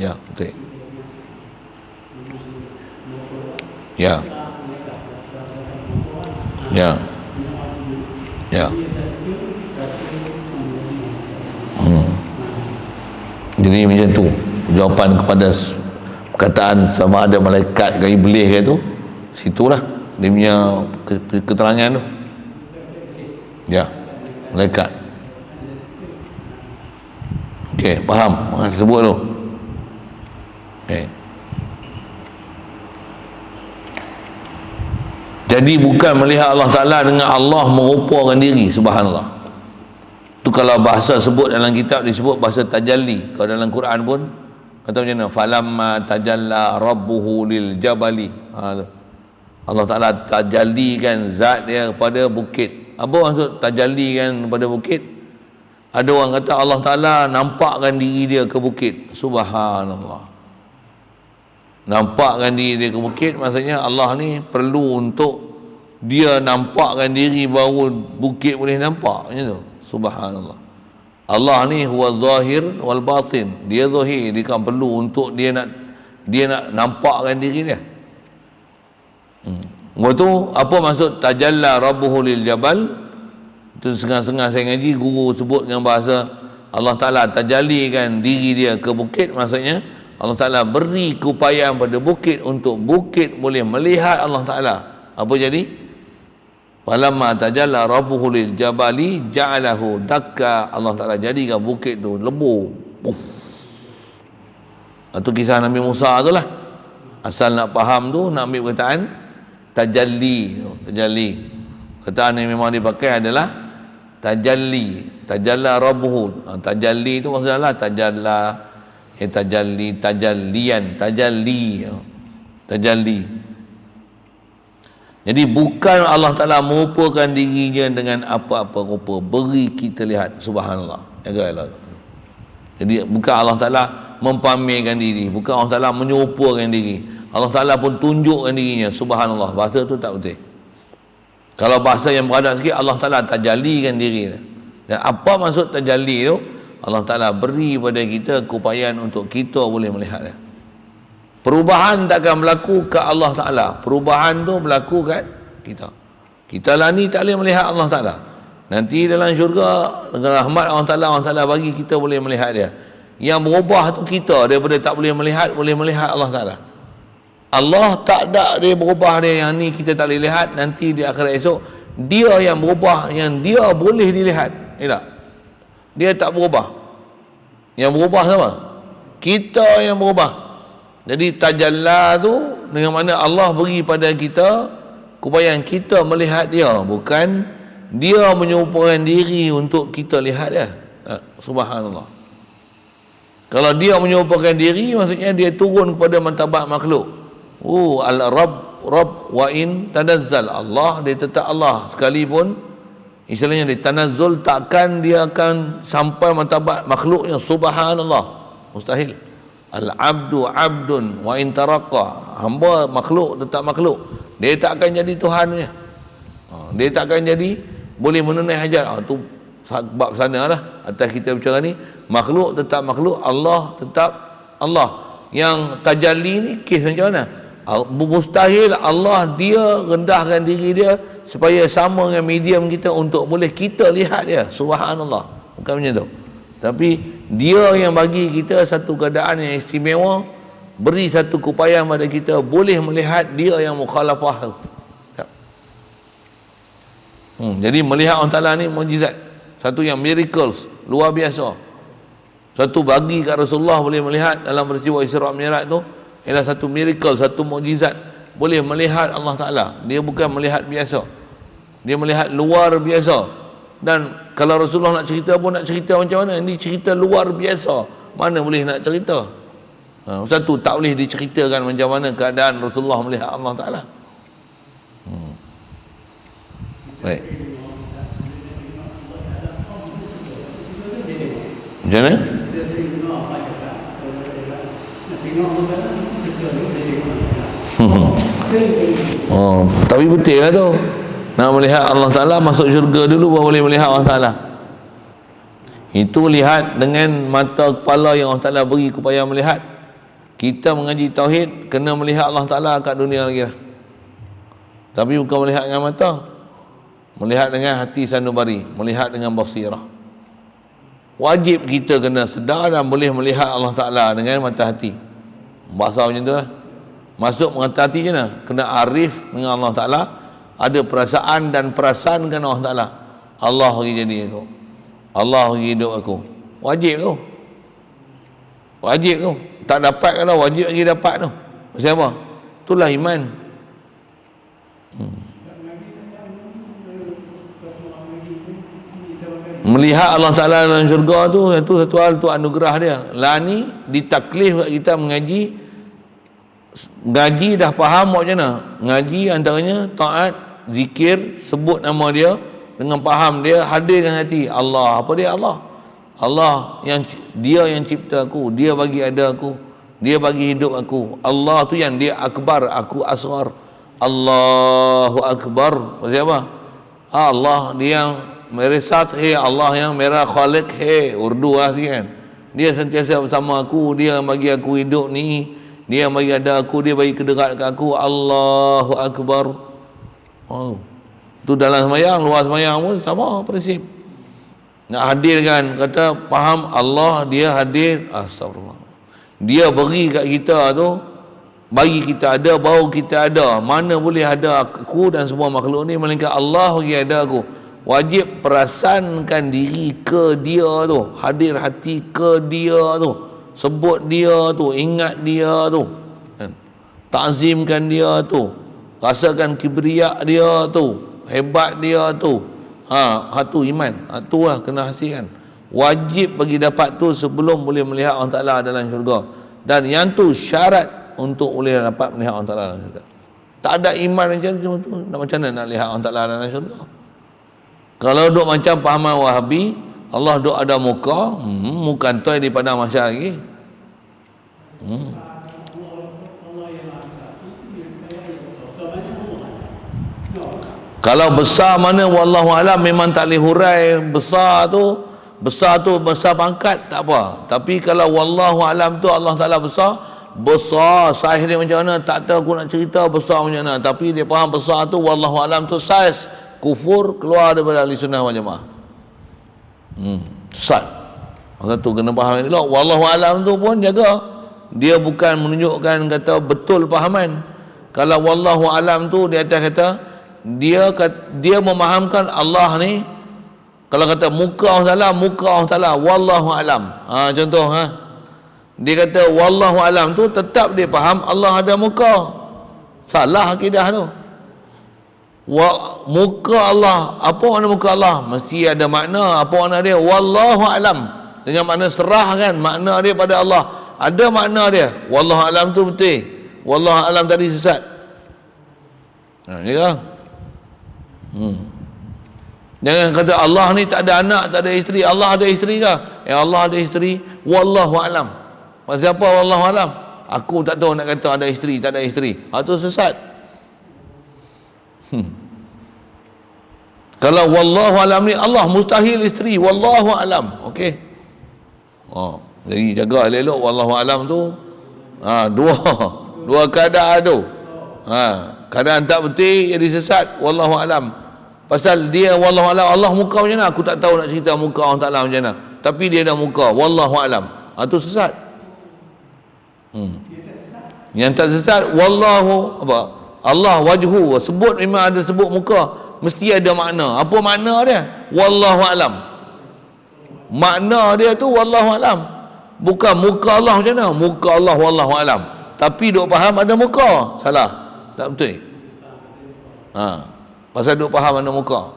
A: Ya, betul. Ya. Ya. Ya. Jadi macam tu jawapan kepada perkataan sama ada malaikat ke iblis ke tu, situlah dia punya keterangan tu. Ya, malaikat. Okey, faham maksud sebut tu. Okey. Jadi bukan melihat Allah Ta'ala dengan Allah merupakan diri. Subhanallah. Tu kalau bahasa sebut dalam kitab disebut bahasa tajalli. Kalau dalam Quran pun kata macam mana? Falamma tajalla rabbuhu lil jabali. Allah Ta'ala tajallikan zat dia kepada bukit. Apa maksud tajallikan kepada bukit? Ada orang kata Allah Ta'ala nampakkan diri dia ke bukit. Subhanallah. Nampakkan diri dia ke bukit, maksudnya Allah ni perlu untuk dia nampakkan diri baru bukit boleh nampak, macam tu. Subhanallah. Allah ni huwa zahir wal batin. Dia zahir, dia kan perlu untuk dia nak nampakkan diri dia. Lepas tu apa maksud tajalla rabbuhu lil jabal? Itu setengah-setengah saya ngaji, guru sebut dengan bahasa Allah Ta'ala tajallikan diri dia ke bukit, maksudnya Allah Ta'ala beri keupayaan pada bukit untuk bukit boleh melihat Allah Ta'ala. Apa jadi? Falamma tajalla rabbuhu lil jabali ja'alahu dakka. Allah Ta'ala jadikan bukit tu lebur. Puff. Itu kisah Nabi Musa tu lah. Asal nak faham tu, nak ambil perkataan tajalli. Perkataan yang memang dipakai adalah tajalli. Tajalla rabbuhu. Tajalli tu maksudnya lah tajalla, tajalli. Jadi bukan Allah Ta'ala merupakan dirinya dengan apa-apa rupa, beri kita lihat. Subhanallah. Jadi bukan Allah Ta'ala mempamerkan diri, bukan Allah Ta'ala menyerupakan diri, Allah Ta'ala pun tunjukkan dirinya. Subhanallah. Bahasa tu tak betul. Kalau bahasa yang beradab sikit, Allah Ta'ala tajallikan diri. Dan apa maksud tajalli tu? Allah Ta'ala beri pada kita keupayaan untuk kita boleh melihat dia. Perubahan takkan berlaku ke Allah Ta'ala, perubahan tu berlaku kat kita. Kita lah ni tak boleh melihat Allah Ta'ala. Nanti dalam syurga dengan rahmat Allah Ta'ala bagi kita boleh melihat dia. Yang berubah tu kita, daripada tak boleh melihat Allah Ta'ala. Allah tak ada dia berubah dia, yang ni kita tak boleh lihat. Nanti di akhirat esok dia yang berubah, yang dia boleh dilihat. Tak? Dia tak berubah. Yang berubah siapa? Kita yang berubah. Jadi tajalla tu dengan mana Allah beri pada kita keupayaan kita melihat dia, bukan dia menyerupakan diri untuk kita lihat dia. Subhanallah. Kalau dia menyerupakan diri, maksudnya dia turun kepada martabat makhluk. Al-Rabb wa in tanazzal. Allah, dia tetap Allah sekalipun istilahnya dia tanazzul, takkan dia akan sampai martabat makhluk yang subhanallah. Mustahil. Al-abdu abdun wa in taraqa. Hamba makhluk tetap makhluk. Dia tak akan jadi Tuhannya. Dia tak akan jadi boleh menunai hajat. Itu bab sana lah. Atas kita bicara ni, makhluk tetap makhluk, Allah tetap Allah. Yang tajalli ni kes macam mana? Mustahil Allah dia rendahkan diri dia supaya sama dengan medium kita untuk boleh kita lihat dia. Subhanallah. Bukan macam tu. Tapi dia yang bagi kita satu keadaan yang istimewa, beri satu keupayaan pada kita boleh melihat dia yang mukhalafah. Jadi melihat Allah Ta'ala ni mukjizat, satu yang miracles, luar biasa. Satu bagi kat Rasulullah boleh melihat dalam peristiwa Isra' Mi'raj tu ialah satu miracle, satu mukjizat, boleh melihat Allah Ta'ala. Dia bukan melihat biasa, dia melihat luar biasa. Dan kalau Rasulullah nak cerita pun nak cerita macam mana? Ini cerita luar biasa, mana boleh nak cerita? Satu tak boleh diceritakan macam mana keadaan Rasulullah melihat Allah Ta'ala. Baik. Macam mana? Tapi betul lah tu. Nak melihat Allah Ta'ala, masuk syurga dulu baru boleh melihat Allah Ta'ala. Itu lihat dengan mata kepala yang Allah Ta'ala beri keupayaan melihat. Kita mengaji tauhid kena melihat Allah Ta'ala kat dunia lagi lah. Tapi bukan melihat dengan mata, melihat dengan hati sanubari, melihat dengan basirah. Wajib kita kena sedar dan boleh melihat Allah Ta'ala dengan mata hati. Bahasa macam tu lah. Masuk mata hati je lah. Kena arif dengan Allah Ta'ala, ada perasaan dan perasaankan Allah Ta'ala. Allah bagi jadi aku, Allah bagi hidup aku. Wajib tu. Wajib tu. Tak dapat kalau wajib lagi dapat tu. Pasal apa? Itulah iman. Melihat Allah Ta'ala dalam syurga tu, itu satu hal, tu anugerah dia. Lah ni ditaklif kat kita mengaji. Ngaji dah faham macam mana? Ngaji antaranya taat, zikir, sebut nama dia dengan faham dia, hadirkan hati Allah. Apa dia Allah? Allah yang dia yang cipta aku, dia bagi ada aku, dia bagi hidup aku. Allah tu yang dia akbar, aku asghar. Allahu akbar. Maksud apa? Allah dia yang meresat, Allah yang merah khaliq, urdu lah kan. Dia sentiasa bersama aku, dia yang bagi aku hidup ni, dia yang bagi ada aku, dia bagi kederat kat aku. Allahu akbar. Tu dalam sembahyang, luar sembahyang pun sama prinsip. Nak hadirkan, kata faham Allah dia hadir, astagfirullah. Dia beri kat kita tu, bagi kita ada, bau kita ada. Mana boleh ada aku dan semua makhluk ni, melainkan Allah bagi ada aku. Wajib perasankan diri ke dia tu, hadir hati ke dia tu, sebut dia tu, ingat dia tu, ta'zimkan dia tu, rasakan kibriya dia tu, hebat dia tu. Tu iman. Tu lah kena hasilkan. Wajib bagi dapat tu sebelum boleh melihat Allah Ta'ala dalam syurga. Dan yang tu syarat untuk boleh dapat melihat Allah Ta'ala dalam syurga. Tak ada iman macam tu, macam mana nak lihat Allah Ta'ala dalam syurga? Kalau duk macam pahaman Wahabi, Allah duk ada muka, muka antoi daripada masyarakat lagi. Kalau besar mana wallahu alam, memang tak boleh hurai besar tu besar pangkat tak apa. Tapi kalau wallahu alam tu Allah Taala besar saiz dia macam mana tak tahu, aku nak cerita besar macam mana, tapi dia faham besar tu wallahu alam tu saiz kufur, keluar daripada ahli sunnah wal jamaah. Sesat. Maka tu kena faham elok. Wallahu alam tu pun jaga, dia bukan menunjukkan kata betul fahaman. Kalau wallahu alam tu di atas kata dia memahamkan Allah ni, kalau kata muka Allah Ta'ala wallahu alam. Contoh dia kata wallahu alam tu, tetap dia faham Allah ada muka. Salah akidah tu. Muka Allah, apa makna muka Allah? Mesti ada makna. Apa makna dia? Wallahu alam, dengan makna serahkan makna dia pada Allah. Ada makna dia. Wallahu alam tu betul, wallahu alam tadi sesat. Ya. Jangan kata Allah ni tak ada anak, tak ada isteri. Allah ada isteri ke? Allah ada isteri, wallahu alam. Pasal apa wallahu alam? Aku tak tahu nak kata ada isteri, tak ada isteri. Itu sesat. Kalau wallahu alam ni, Allah mustahil isteri, wallahu alam. Okey. Jadi jaga elok wallahu alam tu. Dua keadaan tu. Keadaan tak betul jadi sesat, wallahu alam. Pasal dia wallahu alam, Allah muka macam mana? Aku tak tahu nak cerita muka Allah Ta'ala macam mana. Tapi dia ada muka, wallahu alam. Itu sesat. Yang tak sesat, wallahu apa? Allah wajhu, sebut memang ada sebut muka, mesti ada makna. Apa makna dia? Wallahu alam. Makna dia tu wallahu alam. Bukan muka Allah macam mana? Muka Allah wallahu alam. Tapi duk faham ada muka. Salah. Tak betul. Pasal duk faham mana muka.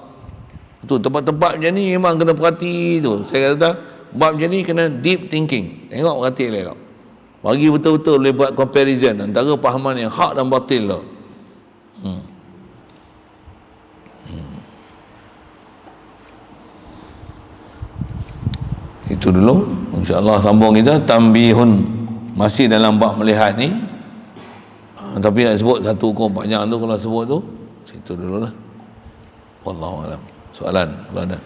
A: Tu tempat-tempat macam ni memang kena perhati tu. Saya kata bab macam ni kena deep thinking. Tengok perhati elok. Bagi betul-betul boleh buat comparison antara fahaman yang hak dan batil tu. Itu dulu. InsyaAllah sambung kita tambihun, masih dalam bab melihat ni. Tapi nak sebut satu hukum panjang tu, kalau sebut tu situ dululah. Wallahu alam. Soalan kalau ada.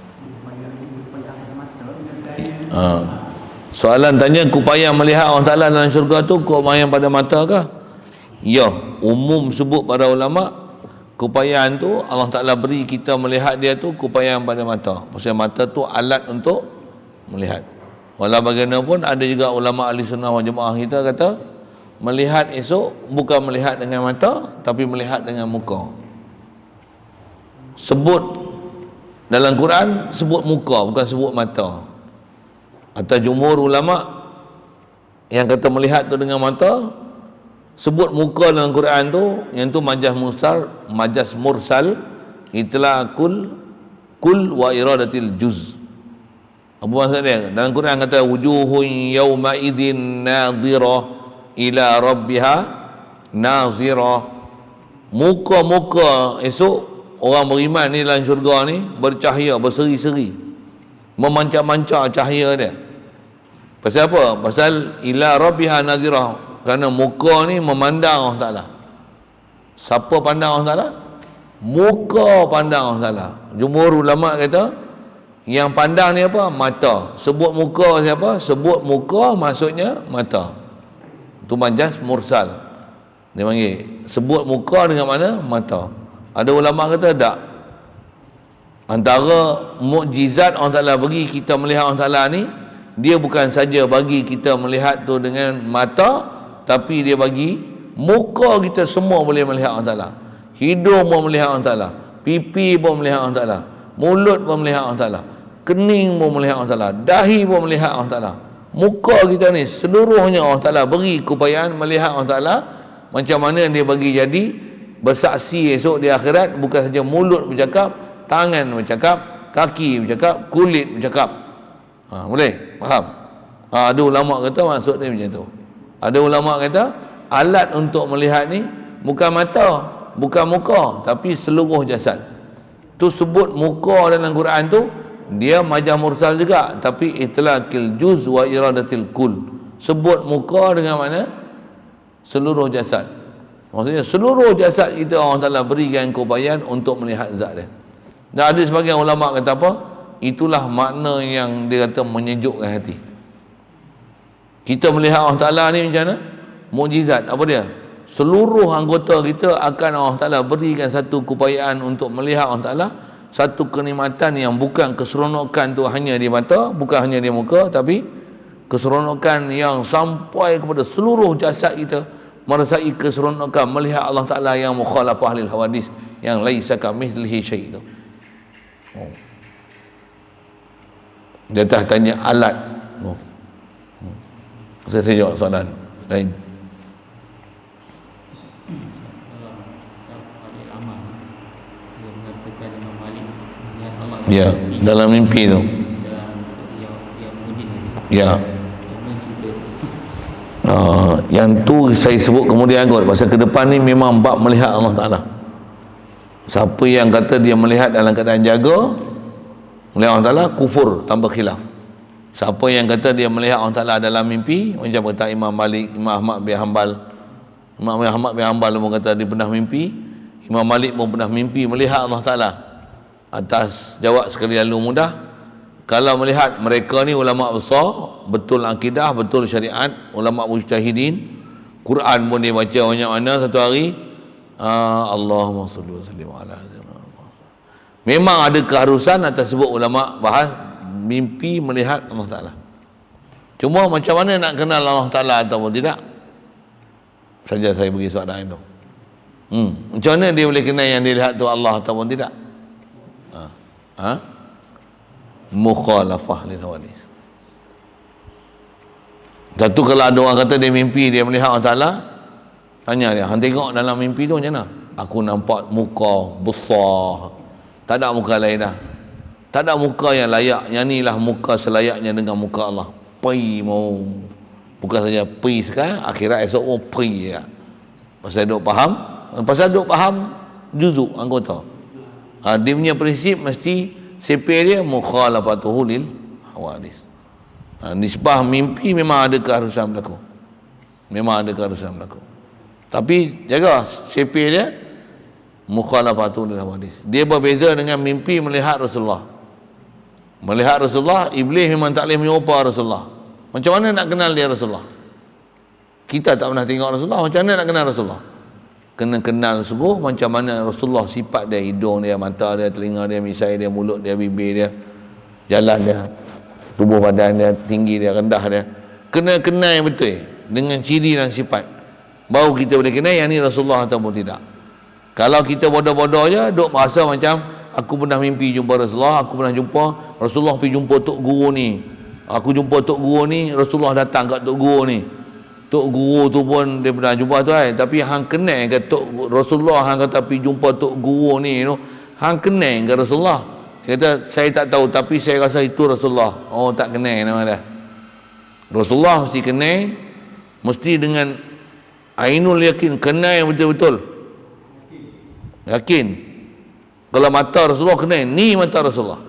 A: Soalan tanya, kupayang melihat Allah Ta'ala dalam syurga tu kupayang pada mata ke? Ya, umum sebut para ulama, kupayang tu Allah Ta'ala beri kita melihat dia tu kupayang pada mata. Pasal mata tu alat untuk melihat. Walau bagaimanapun ada juga ulama ahli sunnah wal jamaah kita kata melihat esok bukan melihat dengan mata, tapi melihat dengan muka. Sebut dalam Quran sebut muka, bukan sebut mata. Atau jumhur ulama yang kata melihat tu dengan mata, sebut muka dalam Quran tu, yang tu majas mursal, itulah kul wa iradatil juz. Apa maksud dia? Dalam Quran kata wujuhun yawma idzin nadhirah ila rabbiha nazirah. Muka-muka esok orang beriman ni dalam syurga ni bercahaya, berseri-seri, memancar-mancar cahaya dia. Pasal apa? Pasal ila rabbiha nazirah, kerana muka ni memandang Allah Ta'ala. Siapa pandang Allah Ta'ala? Muka pandang Allah Ta'ala. Jumhur ulama kata yang pandang ni apa? Mata. Sebut muka siapa? Sebut muka maksudnya mata. Itu majas mursal. Dia panggil sebut muka dengan mana? Mata. Ada ulama kata tak. Antara mukjizat Allah Ta'ala bagi kita melihat Allah Ta'ala ni, dia bukan saja bagi kita melihat tu dengan mata, tapi dia bagi muka kita semua boleh melihat Allah Ta'ala. Hidung pun melihat Allah Ta'ala, pipi pun melihat Allah Ta'ala, mulut pun melihat Allah Ta'ala, kening pun melihat Allah Ta'ala, dahi pun melihat Allah Ta'ala. Muka kita ni seluruhnya Allah Ta'ala beri keupayaan melihat Allah Ta'ala. Macam mana dia bagi jadi bersaksi esok di akhirat, bukan saja mulut bercakap, tangan bercakap, kaki bercakap, kulit bercakap. Boleh? Faham? Ada ulama kata maksud dia macam tu. Ada ulama kata alat untuk melihat ni bukan mata, bukan muka, tapi seluruh jasad. Tu sebut muka dalam Quran tu, dia majaz mursal juga, tapi itlaqil juz wa iradatil kull. Sebut muka dengan mana? Seluruh jasad. Maksudnya seluruh jasad kita Allah Ta'ala berikan keupayaan untuk melihat zat dia. Dan ada sebagian ulama kata apa? Itulah makna yang dia kata menyejukkan hati. Kita melihat Allah Ta'ala ni macam mana? Mukjizat. Apa dia? Seluruh anggota kita akan Allah Ta'ala berikan satu keupayaan untuk melihat Allah Ta'ala. Satu kenikmatan yang bukan keseronokan tu hanya di mata, bukan hanya di muka, tapi keseronokan yang sampai kepada seluruh jasad kita, merasai keseronokan melihat Allah Ta'ala yang mukhalafah lil hawadis, yang laisa kamitslihi syai' tu. Dia tak tanya alat. Saya jawab soalan lain. Ya, dalam mimpi tu. Ya. Yang tu saya sebut kemudian kot, pasal ke depan ni memang bab melihat Allah Ta'ala. Siapa yang kata dia melihat dalam keadaan jaga, melihat Allah Ta'ala, kufur tanpa khilaf. Siapa yang kata dia melihat Allah Ta'ala dalam mimpi, macam kata Imam Malik, Imam Ahmad bin Hanbal. Imam Ahmad bin Hanbal pun kata dia pernah mimpi, Imam Malik pun pernah mimpi melihat Allah Ta'ala. Atas jawab sekali lalu mudah, kalau melihat mereka ni ulama besar, betul akidah, betul syariat, ulama mujtahidin, Quran pun dia baca banyak mana satu hari. Allahumma salli wa sallim ala sayyidina. Memang ada keharusan atas sebut ulama bahas mimpi melihat Allah Ta'ala. Cuma macam mana nak kenal Allah Ta'ala ataupun tidak, saja saya bagi soalan itu. Macam mana dia boleh kenal yang dia lihat tu Allah ataupun tidak? Mukhalafah lil hawadis. Satu, kalau ada orang kata dia mimpi dia melihat Allah Ta'ala, tanya dia, hang tengok dalam mimpi tu macam mana? Aku nampak muka besar, tak ada muka lain dah, tak ada muka yang layak, yang ni lah muka selayaknya dengan muka Allah. Pi mau, bukan saja pi sekarang, akhirat esok pun pi ya. Pasal duk faham juzuk anggota. Dia punya prinsip mesti sepir dia mukhalafatuhu lil hawadis. Nisbah mimpi memang ada keharusan berlaku, memang ada keharusan berlaku, tapi jaga sepir dia mukhalafatuhu lil hawadis. Dia berbeza dengan mimpi melihat Rasulullah. Melihat Rasulullah, iblis memang tak boleh menyerupa Rasulullah. Macam mana nak kenal dia Rasulullah? Kita tak pernah tengok Rasulullah, macam mana nak kenal Rasulullah? Kena kenal sungguh macam mana Rasulullah, sifat dia, hidung dia, mata dia, telinga dia, misai dia, mulut dia, bibir dia, jalan dia, tubuh badan dia, tinggi dia, rendah dia. Kena kenal betul dengan ciri dan sifat, baru kita boleh kenal yang ni Rasulullah ataupun tidak. Kalau kita bodoh-bodoh je, duk rasa macam aku pernah mimpi jumpa Rasulullah, aku pernah jumpa Rasulullah pergi jumpa Tok Guru ni, aku jumpa Tok Guru ni, Rasulullah datang kat Tok Guru ni. Tok Guru tu pun dia pernah jumpa tu kan, tapi hang kenal ke Tok Rasulullah, hang kata pergi jumpa Tok Guru ni tu, hang kenal ke Rasulullah? Dia kata saya tak tahu, tapi saya rasa itu Rasulullah. Oh, tak kenal nama dia. Rasulullah mesti kenal, mesti dengan ainul yakin, kenal yang betul-betul yakin. Kalau mata Rasulullah kenal, ni mata Rasulullah,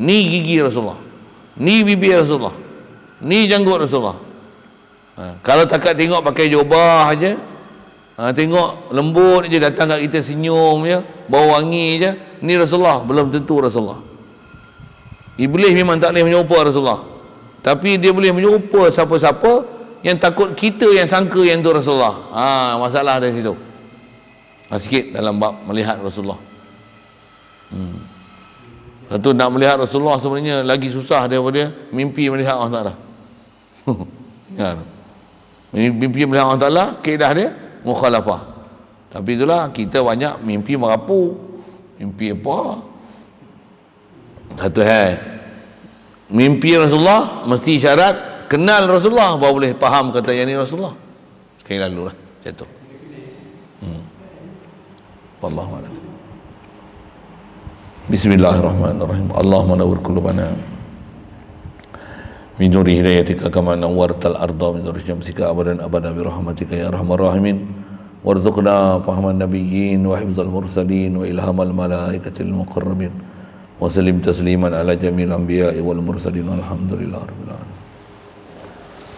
A: ni gigi Rasulullah, ni bibir Rasulullah, ni janggut Rasulullah. Kalau takat tengok pakai jubah aja, tengok lembut je, datang kat kita senyum je, bau wangi je, ni Rasulullah, belum tentu Rasulullah. Iblis memang tak boleh menyerupa Rasulullah, tapi dia boleh menyerupa siapa-siapa yang takut kita yang sangka yang tu Rasulullah. Masalah dari situ. Sikit dalam bab melihat Rasulullah. Satu, nak melihat Rasulullah sebenarnya lagi susah daripada mimpi melihat Allah Ta'ala. Ya. Mimpi melihat Allah Ta'ala, kaedah dia mukhalafah. Tapi itulah, kita banyak mimpi merapu. Mimpi apa? Satu hal, mimpi Rasulullah mesti syarat kenal Rasulullah baru boleh faham kata yang ni Rasulullah. Sekali lalu lah jatuh. Wallahu a'lam. Bismillahirrahmanirrahim. Allahumma nawwir qulubana min nuri hidayatika kama nawwartal arda min nuri syamsika abadan abada bi rahmatika ya arhamar rahimin. Warzuqna fahman nabiyyin wa hifzal mursalin wa ilhamal malaikatil muqarrabin. Wa sallim tasliman ala jamil anbiya'i wal mursalin walhamdulillahi rabbil alamin.